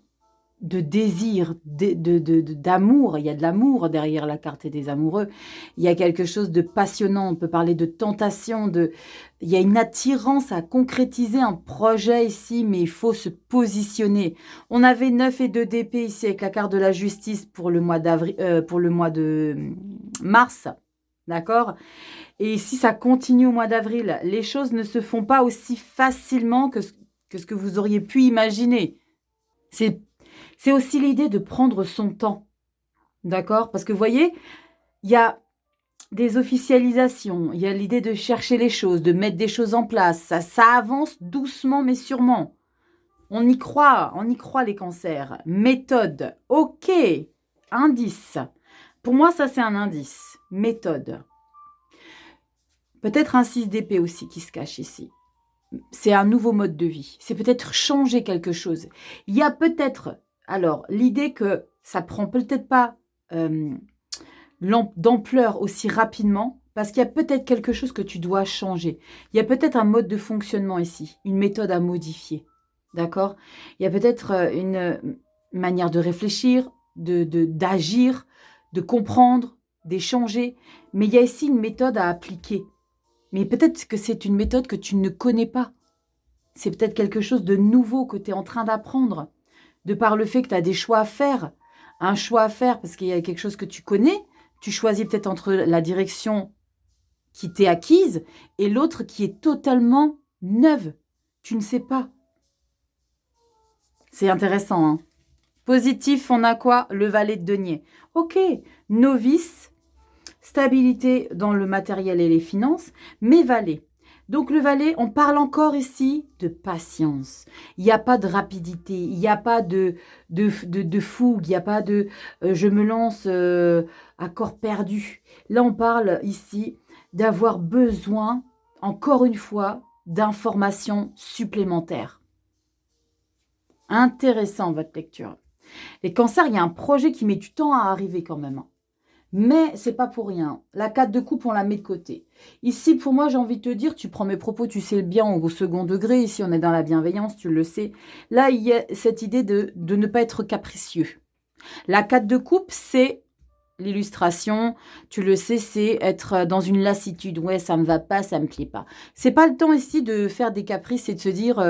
Speaker 1: de désir, d'amour. Il y a de l'amour derrière la carte des amoureux. Il y a quelque chose de passionnant. On peut parler de tentation. Il y a une attirance à concrétiser un projet ici, mais il faut se positionner. On avait 9 et 2 d'épée ici avec la carte de la justice pour le mois d'avril, pour le mois de mars. D'accord? Et ici, ça continue au mois d'avril. Les choses ne se font pas aussi facilement que ce que vous auriez pu imaginer. C'est aussi l'idée de prendre son temps, d'accord? Parce que vous voyez, il y a des officialisations, il y a l'idée de chercher les choses, de mettre des choses en place. Ça avance doucement mais sûrement. On y croit les cancers. Méthode, ok. Indice. Pour moi, ça c'est un indice. Méthode. Peut-être un 6 d'épée aussi qui se cache ici. C'est un nouveau mode de vie. C'est peut-être changer quelque chose. Il y a peut-être... Alors, l'idée que ça prend peut-être pas d'ampleur aussi rapidement, parce qu'il y a peut-être quelque chose que tu dois changer. Il y a peut-être un mode de fonctionnement ici, une méthode à modifier. D'accord? Il y a peut-être une manière de réfléchir, d'agir, de comprendre, d'échanger. Mais il y a ici une méthode à appliquer. Mais peut-être que c'est une méthode que tu ne connais pas. C'est peut-être quelque chose de nouveau que tu es en train d'apprendre. De par le fait que tu as des choix à faire, un choix à faire parce qu'il y a quelque chose que tu connais, tu choisis peut-être entre la direction qui t'est acquise et l'autre qui est totalement neuve. Tu ne sais pas. C'est intéressant, hein. Positif, on a quoi? Le valet de denier. Ok, novice, stabilité dans le matériel et les finances, mais valet. Donc le valet, on parle encore ici de patience. Il n'y a pas de rapidité, il n'y a pas de fougue, il n'y a pas de je me lance à corps perdu. Là, on parle ici d'avoir besoin, encore une fois, d'informations supplémentaires. Intéressant votre lecture. Les cancers, il y a un projet qui met du temps à arriver quand même. Mais c'est pas pour rien. La 4 de coupe, on la met de côté. Ici, pour moi, j'ai envie de te dire, tu prends mes propos, tu sais bien au second degré. Ici, on est dans la bienveillance, tu le sais. Là, il y a cette idée de ne pas être capricieux. La 4 de coupe, c'est l'illustration. Tu le sais, c'est être dans une lassitude. Ouais, ça me va pas, ça me plaît pas. C'est pas le temps ici de faire des caprices et de se dire,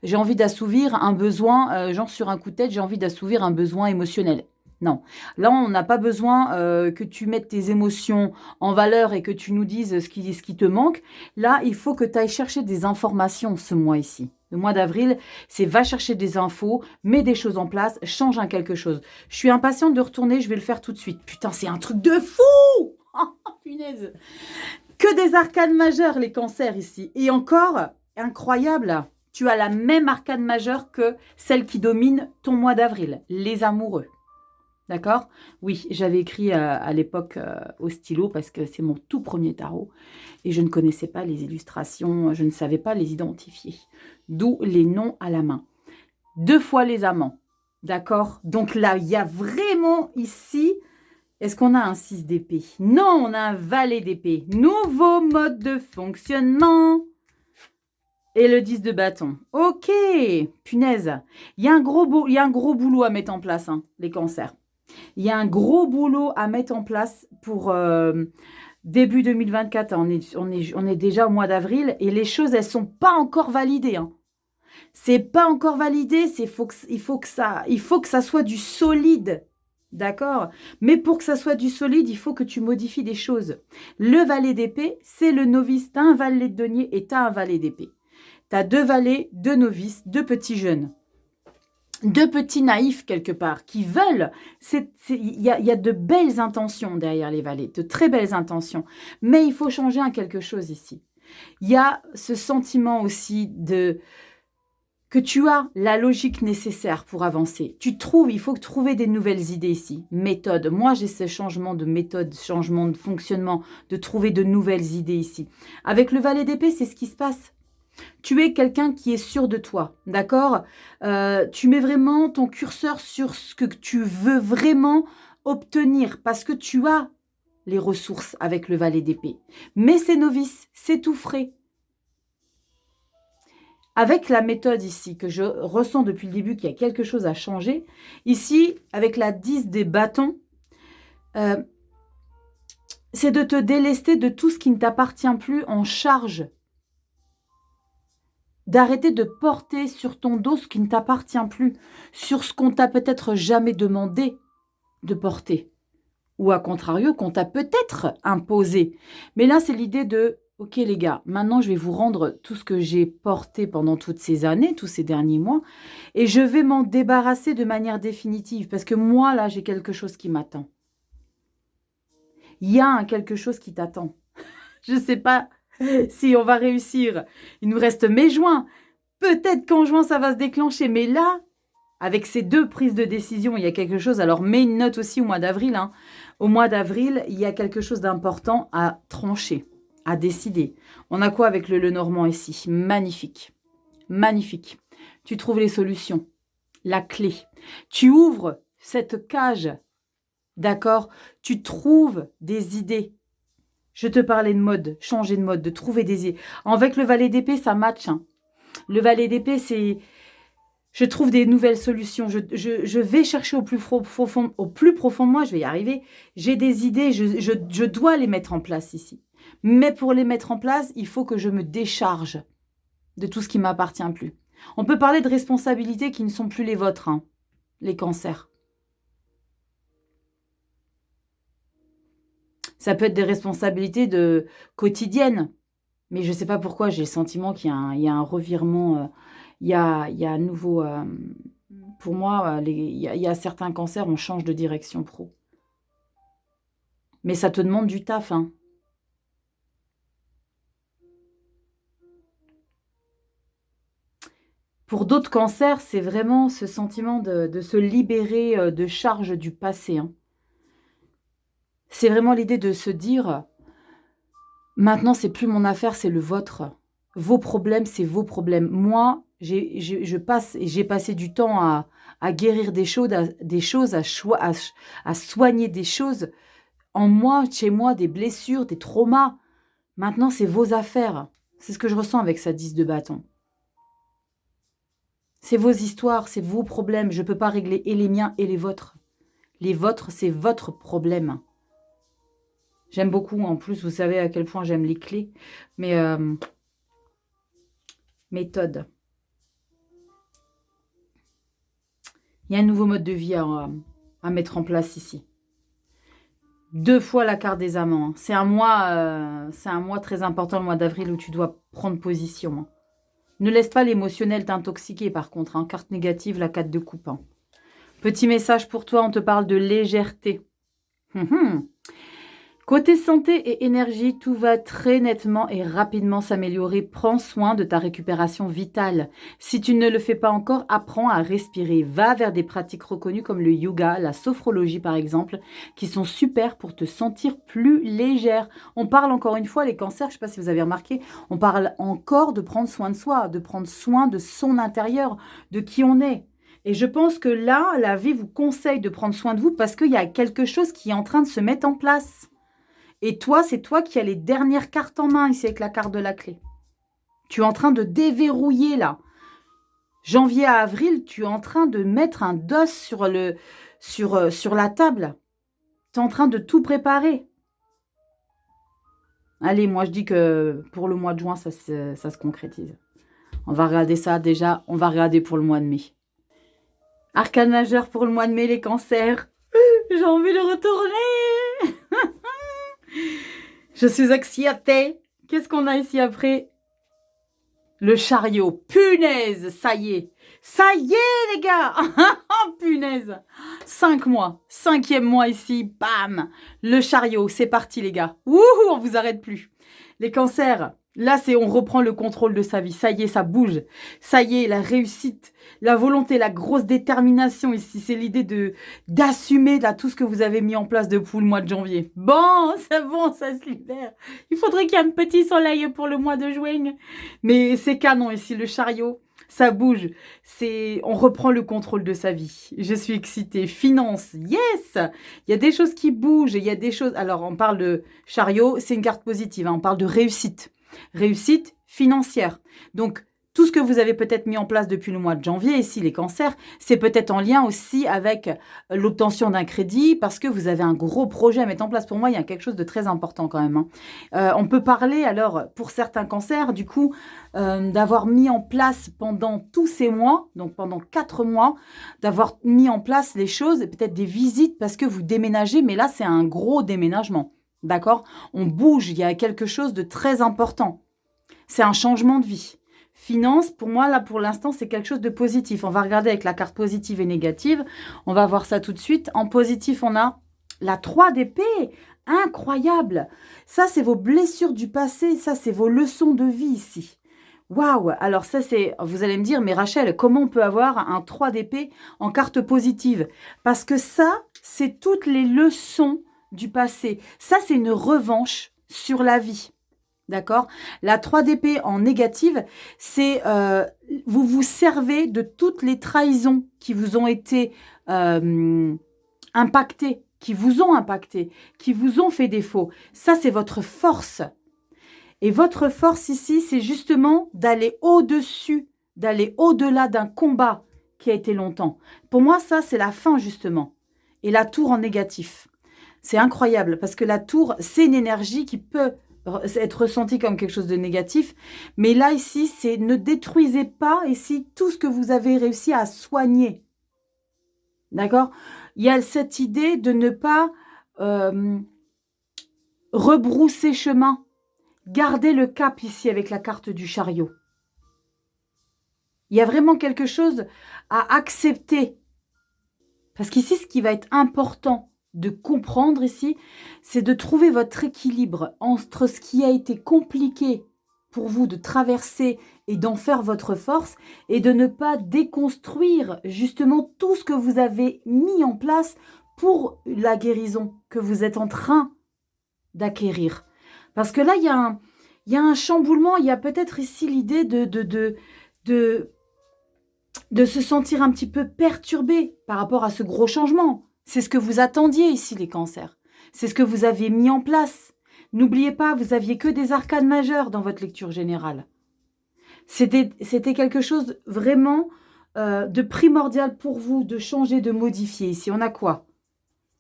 Speaker 1: j'ai envie d'assouvir un besoin, genre sur un coup de tête, j'ai envie d'assouvir un besoin émotionnel. Non, là, on n'a pas besoin que tu mettes tes émotions en valeur et que tu nous dises ce qui te manque. Là, il faut que tu ailles chercher des informations ce mois ici. Le mois d'avril, c'est va chercher des infos, mets des choses en place, change un quelque chose. Je suis impatiente de retourner, je vais le faire tout de suite. Putain, c'est un truc de fou! Oh, punaise! Que des arcanes majeures, les cancers ici. Et encore, incroyable, tu as la même arcane majeure que celle qui domine ton mois d'avril, les amoureux. D'accord? Oui, j'avais écrit à l'époque au stylo parce que c'est mon tout premier tarot et je ne connaissais pas les illustrations, je ne savais pas les identifier. D'où les noms à la main. 2 fois les amants. D'accord? Donc là, il y a vraiment ici... Est-ce qu'on a un 6 d'épée? Non, on a un valet d'épée. Nouveau mode de fonctionnement. Et le 10 de bâton. Ok, punaise. Il y a un gros boulot à mettre en place, hein, les cancers. Il y a un gros boulot à mettre en place pour début 2024. On est déjà au mois d'avril et les choses, elles ne sont pas encore validées. Hein. C'est pas encore validé, il faut que ça soit du solide. D'accord? Mais pour que ça soit du solide, il faut que tu modifies des choses. Le valet d'épée, c'est le novice. Tu as un valet de denier et tu as un valet d'épée. Tu as 2 valets, 2 novices, 2 petits jeunes. 2 petits naïfs quelque part qui veulent. Il y a de belles intentions derrière les valets, de très belles intentions. Mais il faut changer un quelque chose ici. Il y a ce sentiment aussi que tu as la logique nécessaire pour avancer. Il faut trouver des nouvelles idées ici. Méthode. Moi, j'ai ce changement de méthode, changement de fonctionnement, de trouver de nouvelles idées ici. Avec le valet d'épée, c'est ce qui se passe. Tu es quelqu'un qui est sûr de toi, d'accord? Tu mets vraiment ton curseur sur ce que tu veux vraiment obtenir parce que tu as les ressources avec le valet d'épée. Mais c'est novice, c'est tout frais. Avec la méthode ici, que je ressens depuis le début qu'il y a quelque chose à changer, ici, avec la 10 des bâtons, c'est de te délester de tout ce qui ne t'appartient plus en charge. D'arrêter de porter sur ton dos ce qui ne t'appartient plus, sur ce qu'on t'a peut-être jamais demandé de porter. Ou à contrario, qu'on t'a peut-être imposé. Mais là, c'est l'idée de... Ok les gars, maintenant je vais vous rendre tout ce que j'ai porté pendant toutes ces années, tous ces derniers mois, et je vais m'en débarrasser de manière définitive, parce que moi là j'ai quelque chose qui m'attend. Il y a quelque chose qui t'attend. Je ne sais pas si on va réussir. Il nous reste mai-juin. Peut-être qu'en juin ça va se déclencher, mais là, avec ces 2 prises de décision, il y a quelque chose. Alors mets une note aussi au mois d'avril. Hein. Au mois d'avril, il y a quelque chose d'important à trancher. À décider. On a quoi avec le Lenormand ici? Magnifique. Magnifique. Tu trouves les solutions. La clé. Tu ouvres cette cage. D'accord? Tu trouves des idées. Je te parlais de mode. Changer de mode. De trouver des idées. Avec le valet d'épée, ça match. Hein. Le valet d'épée, c'est... Je trouve des nouvelles solutions. Je vais chercher au plus profond de moi. Je vais y arriver. J'ai des idées. Je dois les mettre en place ici. Mais pour les mettre en place, il faut que je me décharge de tout ce qui ne m'appartient plus. On peut parler de responsabilités qui ne sont plus les vôtres, hein, les cancers. Ça peut être des responsabilités quotidiennes. Mais je ne sais pas pourquoi, j'ai le sentiment qu'il y a un revirement. Il y a un nouveau... pour moi, il y a certains cancers, on change de direction pro. Mais ça te demande du taf, hein. Pour d'autres cancers, c'est vraiment ce sentiment de se libérer de charges du passé. Hein. C'est vraiment l'idée de se dire, maintenant, c'est plus mon affaire, c'est le vôtre. Vos problèmes, c'est vos problèmes. Moi, j'ai passé du temps à guérir des choses, à soigner des choses en moi, chez moi, des blessures, des traumas. Maintenant, c'est vos affaires. C'est ce que je ressens avec sa 10 de bâton. C'est vos histoires, c'est vos problèmes. Je ne peux pas régler et les miens et les vôtres. Les vôtres, c'est votre problème. J'aime beaucoup, en plus, vous savez à quel point j'aime les clés. Mais, méthode. Il y a un nouveau mode de vie à mettre en place ici. 2 fois la carte des amants. Hein. C'est un mois très important, le mois d'avril, où tu dois prendre position. Hein. Ne laisse pas l'émotionnel t'intoxiquer, par contre. Hein. Carte négative, la 4 de coupe. Hein. Petit message pour toi, on te parle de légèreté. Côté santé et énergie, tout va très nettement et rapidement s'améliorer. Prends soin de ta récupération vitale. Si tu ne le fais pas encore, apprends à respirer. Va vers des pratiques reconnues comme le yoga, la sophrologie par exemple, qui sont super pour te sentir plus légère. On parle encore une fois, les cancers, je ne sais pas si vous avez remarqué, on parle encore de prendre soin de soi, de prendre soin de son intérieur, de qui on est. Et je pense que là, la vie vous conseille de prendre soin de vous parce qu'il y a quelque chose qui est en train de se mettre en place. Et toi, c'est toi qui as les dernières cartes en main ici avec la carte de la clé. Tu es en train de déverrouiller là. Janvier à avril, tu es en train de mettre un dos sur la table. Tu es en train de tout préparer. Allez, moi je dis que pour le mois de juin, ça se concrétise. On va regarder ça déjà. On va regarder pour le mois de mai. Arcane majeur pour le mois de mai, les cancers. J'ai envie de retourner. Je suis excitée. Qu'est-ce qu'on a ici après? Le chariot. Punaise, ça y est. Ça y est, les gars. Oh, punaise. 5 mois. 5e mois ici. Bam. Le chariot. C'est parti, les gars. Wouhou, on vous arrête plus. Les cancers. Là, on reprend le contrôle de sa vie. Ça y est, ça bouge. Ça y est, la réussite, la volonté, la grosse détermination ici. C'est l'idée d'assumer là tout ce que vous avez mis en place depuis le mois de janvier. Bon, c'est bon, ça se libère. Il faudrait qu'il y ait un petit soleil pour le mois de juin. Mais c'est canon ici, le chariot. Ça bouge. On reprend le contrôle de sa vie. Je suis excitée. Finance, yes. Il y a des choses qui bougent. Il y a des choses. Alors, on parle de chariot, c'est une carte positive. Hein. On parle de réussite. Réussite financière. Donc, tout ce que vous avez peut-être mis en place depuis le mois de janvier, ici les cancers, c'est peut-être en lien aussi avec l'obtention d'un crédit parce que vous avez un gros projet à mettre en place. Pour moi, il y a quelque chose de très important quand même. Hein. On peut parler alors pour certains cancers, du coup, d'avoir mis en place pendant tous ces mois, donc pendant 4 mois, d'avoir mis en place les choses, peut-être des visites parce que vous déménagez, mais là, c'est un gros déménagement. D'accord? On bouge, il y a quelque chose de très important. C'est un changement de vie. Finance, pour moi, là, pour l'instant, c'est quelque chose de positif. On va regarder avec la carte positive et négative. On va voir ça tout de suite. En positif, on a la 3 d'épée. Incroyable. Ça, c'est vos blessures du passé. Ça, c'est vos leçons de vie ici. Waouh. Alors ça, vous allez me dire, mais Rachel, comment on peut avoir un 3 d'épée en carte positive? Parce que ça, c'est toutes les leçons du passé. Ça, c'est une revanche sur la vie. D'accord? La 3 d'épée en négative, c'est vous vous servez de toutes les trahisons qui vous ont été impactées, qui vous ont fait défaut. Ça, c'est votre force. Et votre force ici, c'est justement d'aller au-dessus, d'aller au-delà d'un combat qui a été longtemps. Pour moi, ça, c'est la fin, justement. Et la tour en négatif. C'est incroyable, parce que la tour, c'est une énergie qui peut être ressentie comme quelque chose de négatif. Mais là, ici, c'est ne détruisez pas ici tout ce que vous avez réussi à soigner. D'accord? Il y a cette idée de ne pas rebrousser chemin. Gardez le cap ici avec la carte du chariot. Il y a vraiment quelque chose à accepter. Parce qu'ici, ce qui va être important de comprendre ici, c'est de trouver votre équilibre entre ce qui a été compliqué pour vous de traverser et d'en faire votre force et de ne pas déconstruire justement tout ce que vous avez mis en place pour la guérison que vous êtes en train d'acquérir. Parce que là, il y a un chamboulement, il y a peut-être ici l'idée de se sentir un petit peu perturbé par rapport à ce gros changement. C'est ce que vous attendiez ici, les cancers. C'est ce que vous avez mis en place. N'oubliez pas, vous aviez que des arcanes majeures dans votre lecture générale. C'était quelque chose vraiment de primordial pour vous de changer, de modifier. Ici, on a quoi?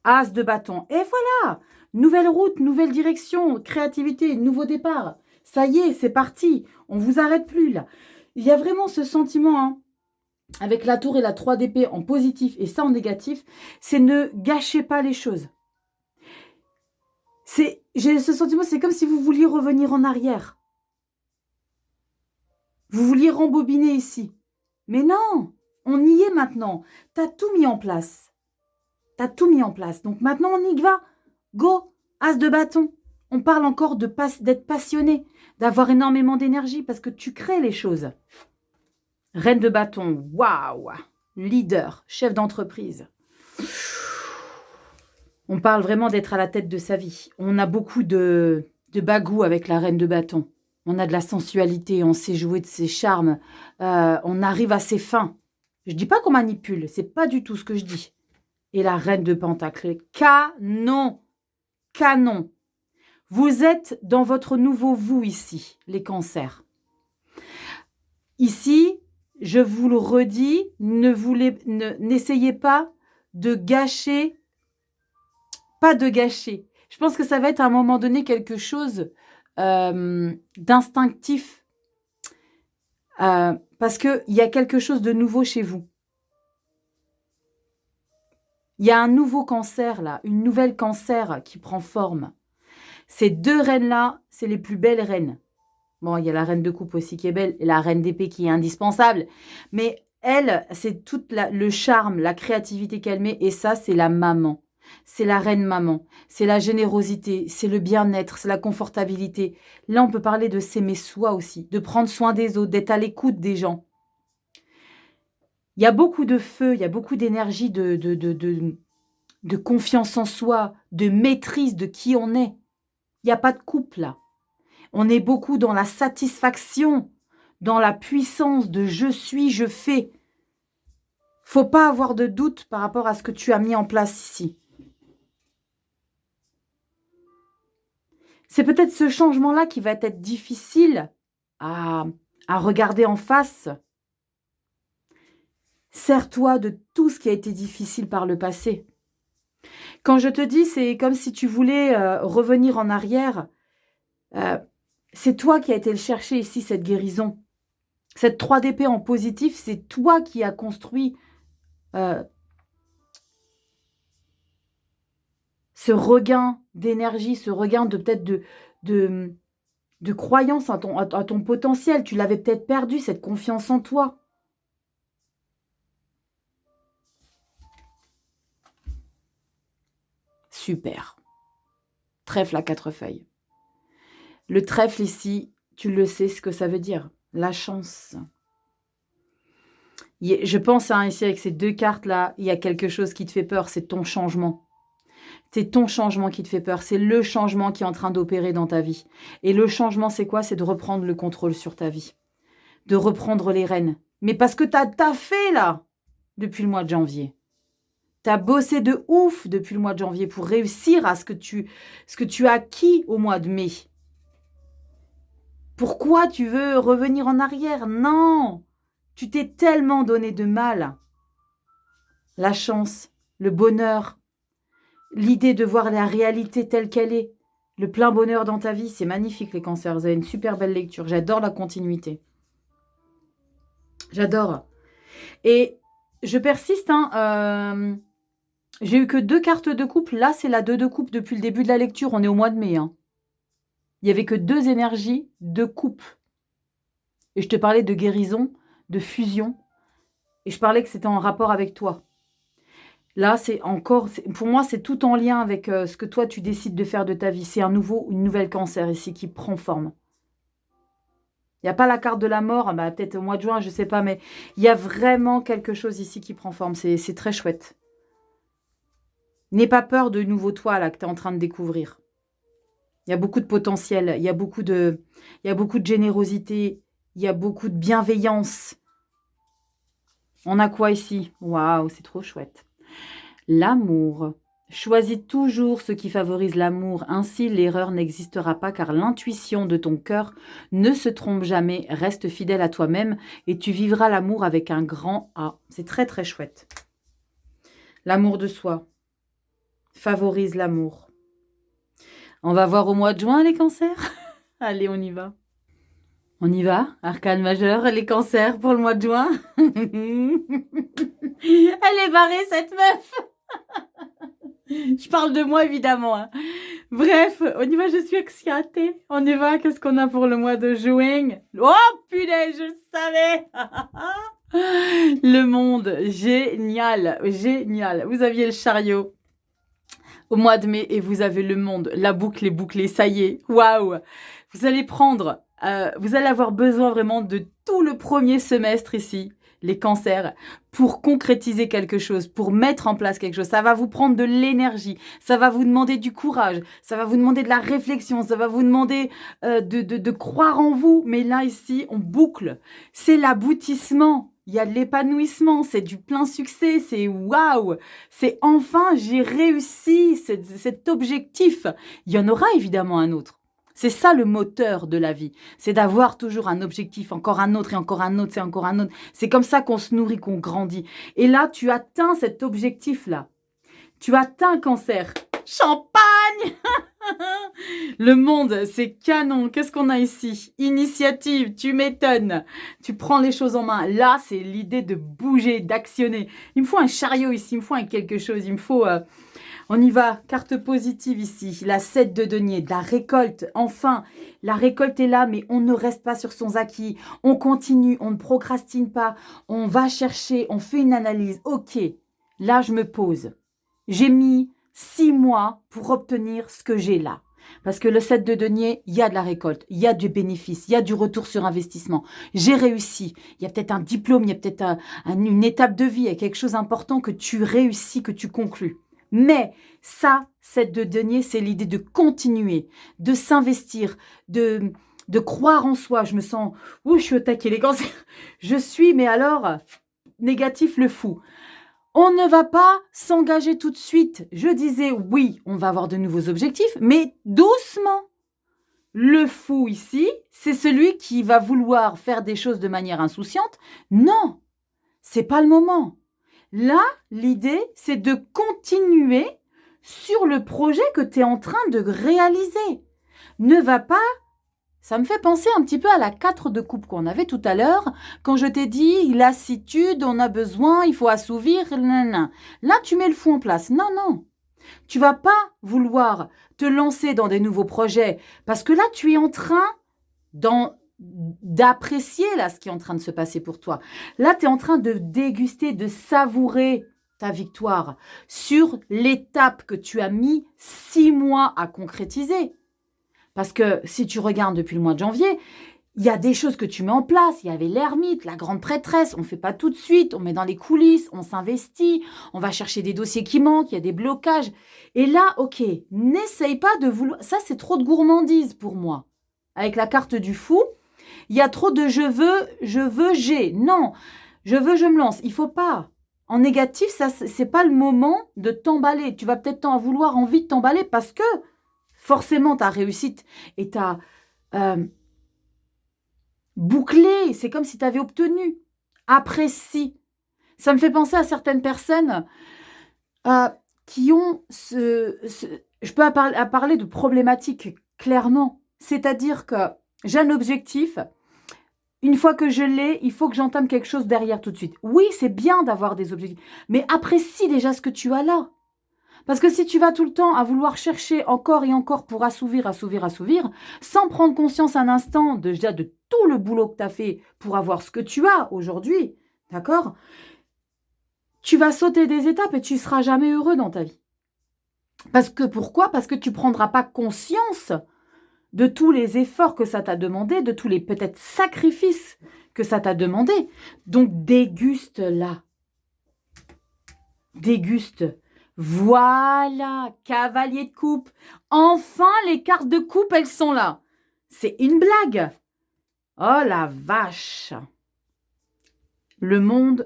Speaker 1: As de bâton. Et voilà! Nouvelle route, nouvelle direction, créativité, nouveau départ. Ça y est, c'est parti. On ne vous arrête plus là. Il y a vraiment ce sentiment, hein, avec la tour et la 3 d'épée en positif et ça en négatif, c'est ne gâchez pas les choses. J'ai ce sentiment, c'est comme si vous vouliez revenir en arrière. Vous vouliez rembobiner ici. Mais non, on y est maintenant. Tu as tout mis en place. Tu as tout mis en place. Donc maintenant, on y va. Go.
Speaker 2: As de bâton. On parle encore d'être passionné, d'avoir énormément d'énergie parce que tu crées les choses. Reine de bâton, waouh, leader, chef d'entreprise. On parle vraiment d'être à la tête de sa vie. On a beaucoup de bagou avec la reine de bâton. On a de la sensualité, on sait jouer de ses charmes, on arrive à ses fins. Je dis pas qu'on manipule, c'est pas du tout ce que je dis. Et la reine de pentacle, canon, canon. Vous êtes dans votre nouveau vous ici, les cancers. Ici, je vous le redis, n'essayez pas de gâcher, pas de gâcher. Je pense que ça va être à un moment donné quelque chose d'instinctif parce qu'il y a quelque chose de nouveau chez vous. Il y a un nouveau cancer là, une nouvelle cancer qui prend forme. Ces deux reines-là, c'est les plus belles reines. Bon, il y a la reine de coupe aussi qui est belle et la reine d'épée qui est indispensable. Mais elle, c'est tout le charme, la créativité qu'elle met. Et ça, c'est la maman. C'est la reine maman. C'est la générosité, c'est le bien-être, c'est la confortabilité. Là, on peut parler de s'aimer soi aussi, de prendre soin des autres, d'être à l'écoute des gens. Il y a beaucoup de feu, il y a beaucoup d'énergie, de confiance en soi, de maîtrise de qui on est. Il n'y a pas de couple là. On est beaucoup dans la satisfaction, dans la puissance de je suis, je fais. Faut pas avoir de doute par rapport à ce que tu as mis en place ici. C'est peut-être ce changement-là qui va être difficile à regarder en face. Sers-toi de tout ce qui a été difficile par le passé. Quand je te dis, c'est comme si tu voulais revenir en arrière. C'est toi qui as été le chercher ici, cette guérison. Cette 3 d'épée en positif, c'est toi qui as construit ce regain d'énergie, ce regain de peut-être de croyance à ton potentiel. Tu l'avais peut-être perdu, cette confiance en toi. Super. Trèfle à 4 feuilles. Le trèfle ici, tu le sais ce que ça veut dire. La chance. Je pense ici avec ces 2 cartes-là, il y a quelque chose qui te fait peur, c'est ton changement. C'est ton changement qui te fait peur. C'est le changement qui est en train d'opérer dans ta vie. Et le changement, c'est quoi? C'est de reprendre le contrôle sur ta vie. De reprendre les rênes. Mais parce que t'as taffé, là, depuis le mois de janvier. T'as bossé de ouf depuis le mois de janvier pour réussir à ce que tu as acquis au mois de mai. Pourquoi tu veux revenir en arrière? Non! Tu t'es tellement donné de mal. La chance, le bonheur, l'idée de voir la réalité telle qu'elle est, le plein bonheur dans ta vie, c'est magnifique les cancers. Vous avez une super belle lecture. J'adore la continuité. J'adore. Et je persiste. J'ai eu que 2 cartes de couple. Là, c'est la 2 de couple depuis le début de la lecture. On est au mois de mai. Il n'y avait que 2 énergies de couple. Et je te parlais de guérison, de fusion. Et je parlais que c'était en rapport avec toi. Là, c'est encore, pour moi, c'est tout en lien avec ce que toi, tu décides de faire de ta vie. C'est une nouvelle cancer ici qui prend forme. Il n'y a pas la carte de la mort, peut-être au mois de juin, je ne sais pas, mais il y a vraiment quelque chose ici qui prend forme. C'est très chouette. N'aie pas peur de nouveau toi, là, que tu es en train de découvrir. Il y a beaucoup de potentiel, il y a beaucoup de générosité, il y a beaucoup de bienveillance. On a quoi ici? Waouh, c'est trop chouette. L'amour. Choisis toujours ce qui favorise l'amour. Ainsi, l'erreur n'existera pas car l'intuition de ton cœur ne se trompe jamais. Reste fidèle à toi-même et tu vivras l'amour avec un grand A. C'est très, très chouette. L'amour de soi. Favorise l'amour. On va voir au mois de juin les cancers. Allez, on y va. On y va, arcane majeur, les cancers pour le mois de juin. Elle est barrée cette meuf. Je parle de moi évidemment. Bref, on y va, je suis excitée. On y va, qu'est-ce qu'on a pour le mois de juin? Oh punaise, je le savais. Le monde, génial, génial. Vous aviez le chariot. au mois de mai et vous avez le monde. La boucle est bouclée, ça y est. Waouh! Vous allez vous allez avoir besoin vraiment de tout le premier semestre ici, les cancers, pour concrétiser quelque chose, pour mettre en place quelque chose. Ça va vous prendre de l'énergie, ça va vous demander du courage, ça va vous demander de la réflexion, ça va vous demander de croire en vous. Mais là, ici, on boucle. C'est l'aboutissement. Il y a de l'épanouissement, c'est du plein succès, c'est waouh, c'est enfin j'ai réussi cet objectif. Il y en aura évidemment un autre. C'est ça le moteur de la vie, c'est d'avoir toujours un objectif, encore un autre et encore un autre, c'est encore un autre. C'est comme ça qu'on se nourrit, qu'on grandit. Et là, tu atteins cet objectif-là. Tu atteins Cancer. Champagne! Le monde, c'est canon. Qu'est-ce qu'on a ici? Initiative, tu m'étonnes. Tu prends les choses en main. Là, c'est l'idée de bouger, d'actionner. Il me faut un chariot ici, il me faut quelque chose. Il me faut... On y va, carte positive ici, la 7 de denier, de la récolte. Enfin, la récolte est là, mais on ne reste pas sur son acquis. On continue, on ne procrastine pas. On va chercher, on fait une analyse. Ok, là, je me pose. J'ai mis 6 mois pour obtenir ce que j'ai là. Parce que le 7 de denier, il y a de la récolte, il y a du bénéfice, il y a du retour sur investissement. J'ai réussi. Il y a peut-être un diplôme, il y a peut-être une étape de vie, il y a quelque chose d'important que tu réussis, que tu conclus. Mais ça, 7 de denier, c'est l'idée de continuer, de s'investir, de croire en soi. Je me sens, je suis au taquet, les cancers. Je suis, mais alors, négatif le fou. On ne va pas s'engager tout de suite. Je disais, oui, on va avoir de nouveaux objectifs, mais doucement. Le fou ici, c'est celui qui va vouloir faire des choses de manière insouciante. Non, c'est pas le moment. Là, l'idée, c'est de continuer sur le projet que tu es en train de réaliser. Ne va pas... Ça me fait penser un petit peu à la 4 de coupe qu'on avait tout à l'heure, quand je t'ai dit lassitude, on a besoin, il faut assouvir. Nanana. Là, tu mets le fou en place. Non, non. Tu vas pas vouloir te lancer dans des nouveaux projets parce que là, tu es en train d'apprécier là ce qui est en train de se passer pour toi. Là, tu es en train de déguster, de savourer ta victoire sur l'étape que tu as mis 6 mois à concrétiser. Parce que si tu regardes depuis le mois de janvier, il y a des choses que tu mets en place. Il y avait l'ermite, la grande prêtresse. On ne fait pas tout de suite. On met dans les coulisses, on s'investit. On va chercher des dossiers qui manquent. Il y a des blocages. Et là, ok, n'essaye pas de vouloir... Ça, c'est trop de gourmandise pour moi. Avec la carte du fou, il y a trop de je veux, j'ai. Non, je veux, je me lance. Il faut pas. En négatif, ça, c'est pas le moment de t'emballer. Tu vas peut-être avoir envie de t'emballer parce que forcément, ta réussite et ta bouclée, c'est comme si tu avais obtenu. Apprécie. Ça me fait penser à certaines personnes qui ont je peux parler de problématiques, clairement. C'est-à-dire que j'ai un objectif. Une fois que je l'ai, il faut que j'entame quelque chose derrière tout de suite. Oui, c'est bien d'avoir des objectifs, mais apprécie déjà ce que tu as là. Parce que si tu vas tout le temps à vouloir chercher encore et encore pour assouvir, sans prendre conscience un instant déjà de tout le boulot que tu as fait pour avoir ce que tu as aujourd'hui, d'accord? Tu vas sauter des étapes et tu ne seras jamais heureux dans ta vie. Pourquoi? Parce que tu ne prendras pas conscience de tous les efforts que ça t'a demandé, de tous les peut-être sacrifices que ça t'a demandé. Donc déguste-la. Déguste. Voilà, cavalier de coupe. Enfin, les cartes de coupe, elles sont là. C'est une blague. Oh la vache. Le monde.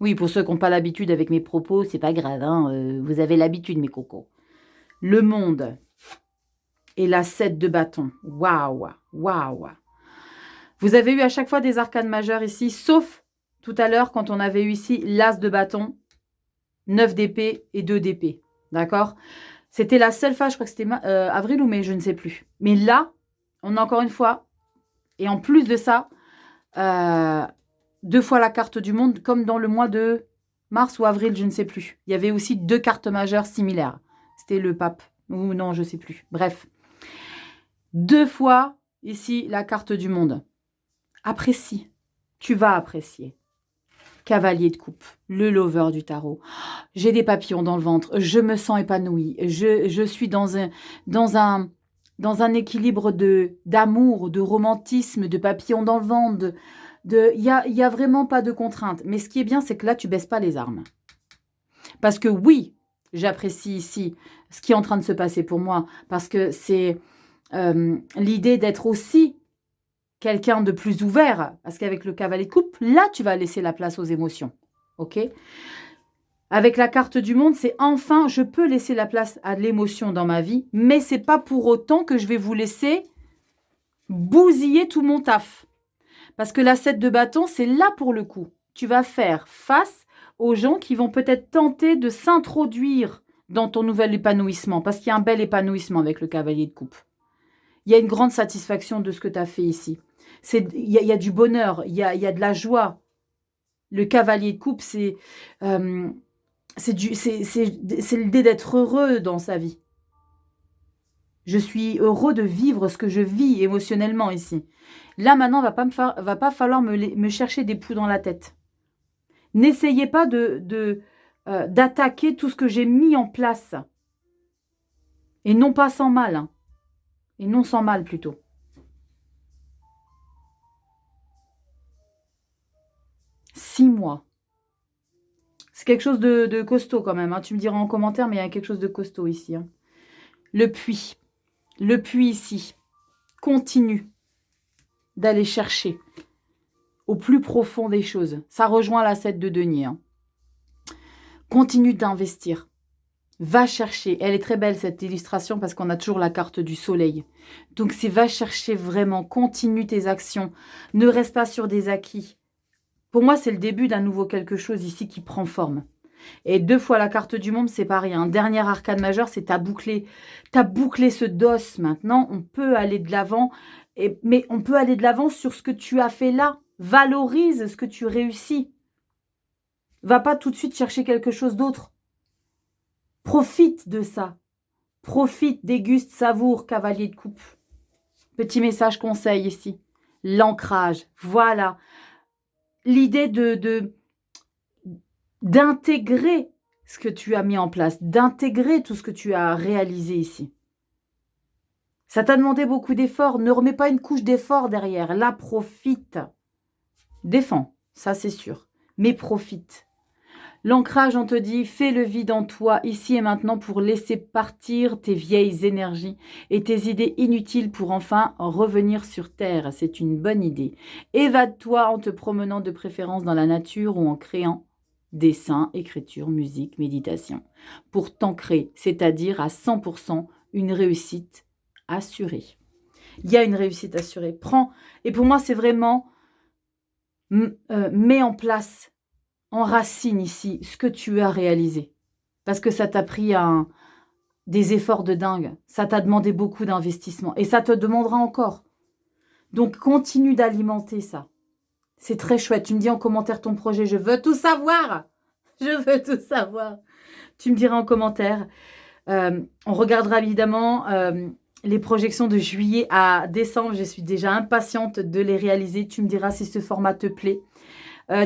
Speaker 2: Oui, pour ceux qui n'ont pas l'habitude avec mes propos, c'est pas grave, hein, vous avez l'habitude, mes cocos. Le monde. Et la 7 de bâton. Waouh, waouh. Vous avez eu à chaque fois des arcanes majeures ici, sauf tout à l'heure quand on avait eu ici l'as de bâton, 9 d'épée et 2 d'épée. D'accord? C'était la seule fois, je crois que c'était avril ou mai, je ne sais plus. Mais là, on a encore une fois, et en plus de ça, 2 fois la carte du monde, comme dans le mois de mars ou avril, je ne sais plus. Il y avait aussi 2 cartes majeures similaires. C'était le pape. Ou non, je ne sais plus. Bref. 2 fois, ici, la carte du monde. Apprécie. Tu vas apprécier. Cavalier de coupe, le lover du tarot. J'ai des papillons dans le ventre, je me sens épanouie, je suis dans un équilibre d'amour, de romantisme, de papillons dans le ventre. Il y a vraiment pas de contraintes. Mais ce qui est bien, c'est que là, tu baisses pas les armes. Parce que oui, j'apprécie ici ce qui est en train de se passer pour moi. Parce que c'est l'idée d'être aussi quelqu'un de plus ouvert. Parce qu'avec le cavalier de coupe, là, tu vas laisser la place aux émotions. OK ? Avec la carte du monde, c'est enfin, je peux laisser la place à l'émotion dans ma vie, mais c'est pas pour autant que je vais vous laisser bousiller tout mon taf. Parce que la 7 de bâton, c'est là pour le coup. Tu vas faire face aux gens qui vont peut-être tenter de s'introduire dans ton nouvel épanouissement. Parce qu'il y a un bel épanouissement avec le cavalier de coupe. Il y a une grande satisfaction de ce que tu as fait ici. Il y a du bonheur, il y a de la joie. Le cavalier de coupe, c'est l'idée d'être heureux dans sa vie. Je suis heureux de vivre ce que je vis émotionnellement ici. Là, maintenant, va pas falloir me chercher des poux dans la tête. N'essayez pas d'attaquer tout ce que j'ai mis en place. Et non pas sans mal. Hein. Et non sans mal, plutôt. « 6 mois. C'est quelque chose de costaud quand même. Hein. Tu me diras en commentaire, mais il y a quelque chose de costaud ici. Hein. Le puits. Le puits ici. Continue d'aller chercher au plus profond des choses. Ça rejoint la 7 de denier. Hein. Continue d'investir. Va chercher. Elle est très belle cette illustration parce qu'on a toujours la carte du soleil. Donc c'est va chercher vraiment. Continue tes actions. Ne reste pas sur des acquis. Pour moi, c'est le début d'un nouveau quelque chose ici qui prend forme. Et 2 fois la carte du monde, c'est pas rien. Un dernier arcane majeur, c'est t'as bouclé ce dos maintenant. On peut aller de l'avant. Mais on peut aller de l'avant sur ce que tu as fait là. Valorise ce que tu réussis. Va pas tout de suite chercher quelque chose d'autre. Profite de ça. Profite, déguste, savoure, cavalier de coupe. Petit message conseil ici. L'ancrage. Voilà. L'idée d'intégrer ce que tu as mis en place, d'intégrer tout ce que tu as réalisé ici. Ça t'a demandé beaucoup d'efforts. Ne remets pas une couche d'effort derrière. Là, profite. Défends, ça c'est sûr. Mais profite. L'ancrage, on te dit, fais le vide en toi, ici et maintenant, pour laisser partir tes vieilles énergies et tes idées inutiles pour enfin revenir sur Terre. C'est une bonne idée. Évade-toi en te promenant de préférence dans la nature ou en créant dessin, écriture, musique, méditation. Pour t'ancrer, c'est-à-dire à 100% une réussite assurée. Il y a une réussite assurée. Prends. Et pour moi, c'est vraiment mets en place, enracine ici ce que tu as réalisé. Parce que ça t'a pris des efforts de dingue. Ça t'a demandé beaucoup d'investissement. Et ça te demandera encore. Donc, continue d'alimenter ça. C'est très chouette. Tu me dis en commentaire ton projet. Je veux tout savoir. Je veux tout savoir. Tu me diras en commentaire. On regardera évidemment les projections de juillet à décembre. Je suis déjà impatiente de les réaliser. Tu me diras si ce format te plaît.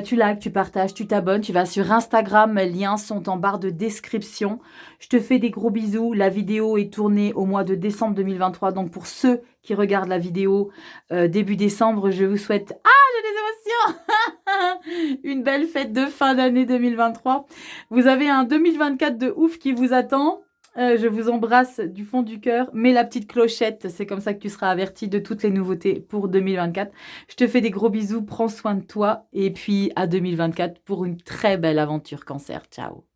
Speaker 2: Tu likes, tu partages, tu t'abonnes. Tu vas sur Instagram. Les liens sont en barre de description. Je te fais des gros bisous. La vidéo est tournée au mois de décembre 2023. Donc, pour ceux qui regardent la vidéo début décembre, je vous souhaite... j'ai des émotions. Une belle fête de fin d'année 2023. Vous avez un 2024 de ouf qui vous attend. Je vous embrasse du fond du cœur. Mets la petite clochette, c'est comme ça que tu seras averti de toutes les nouveautés pour 2024. Je te fais des gros bisous, prends soin de toi et puis à 2024 pour une très belle aventure Cancer. Ciao.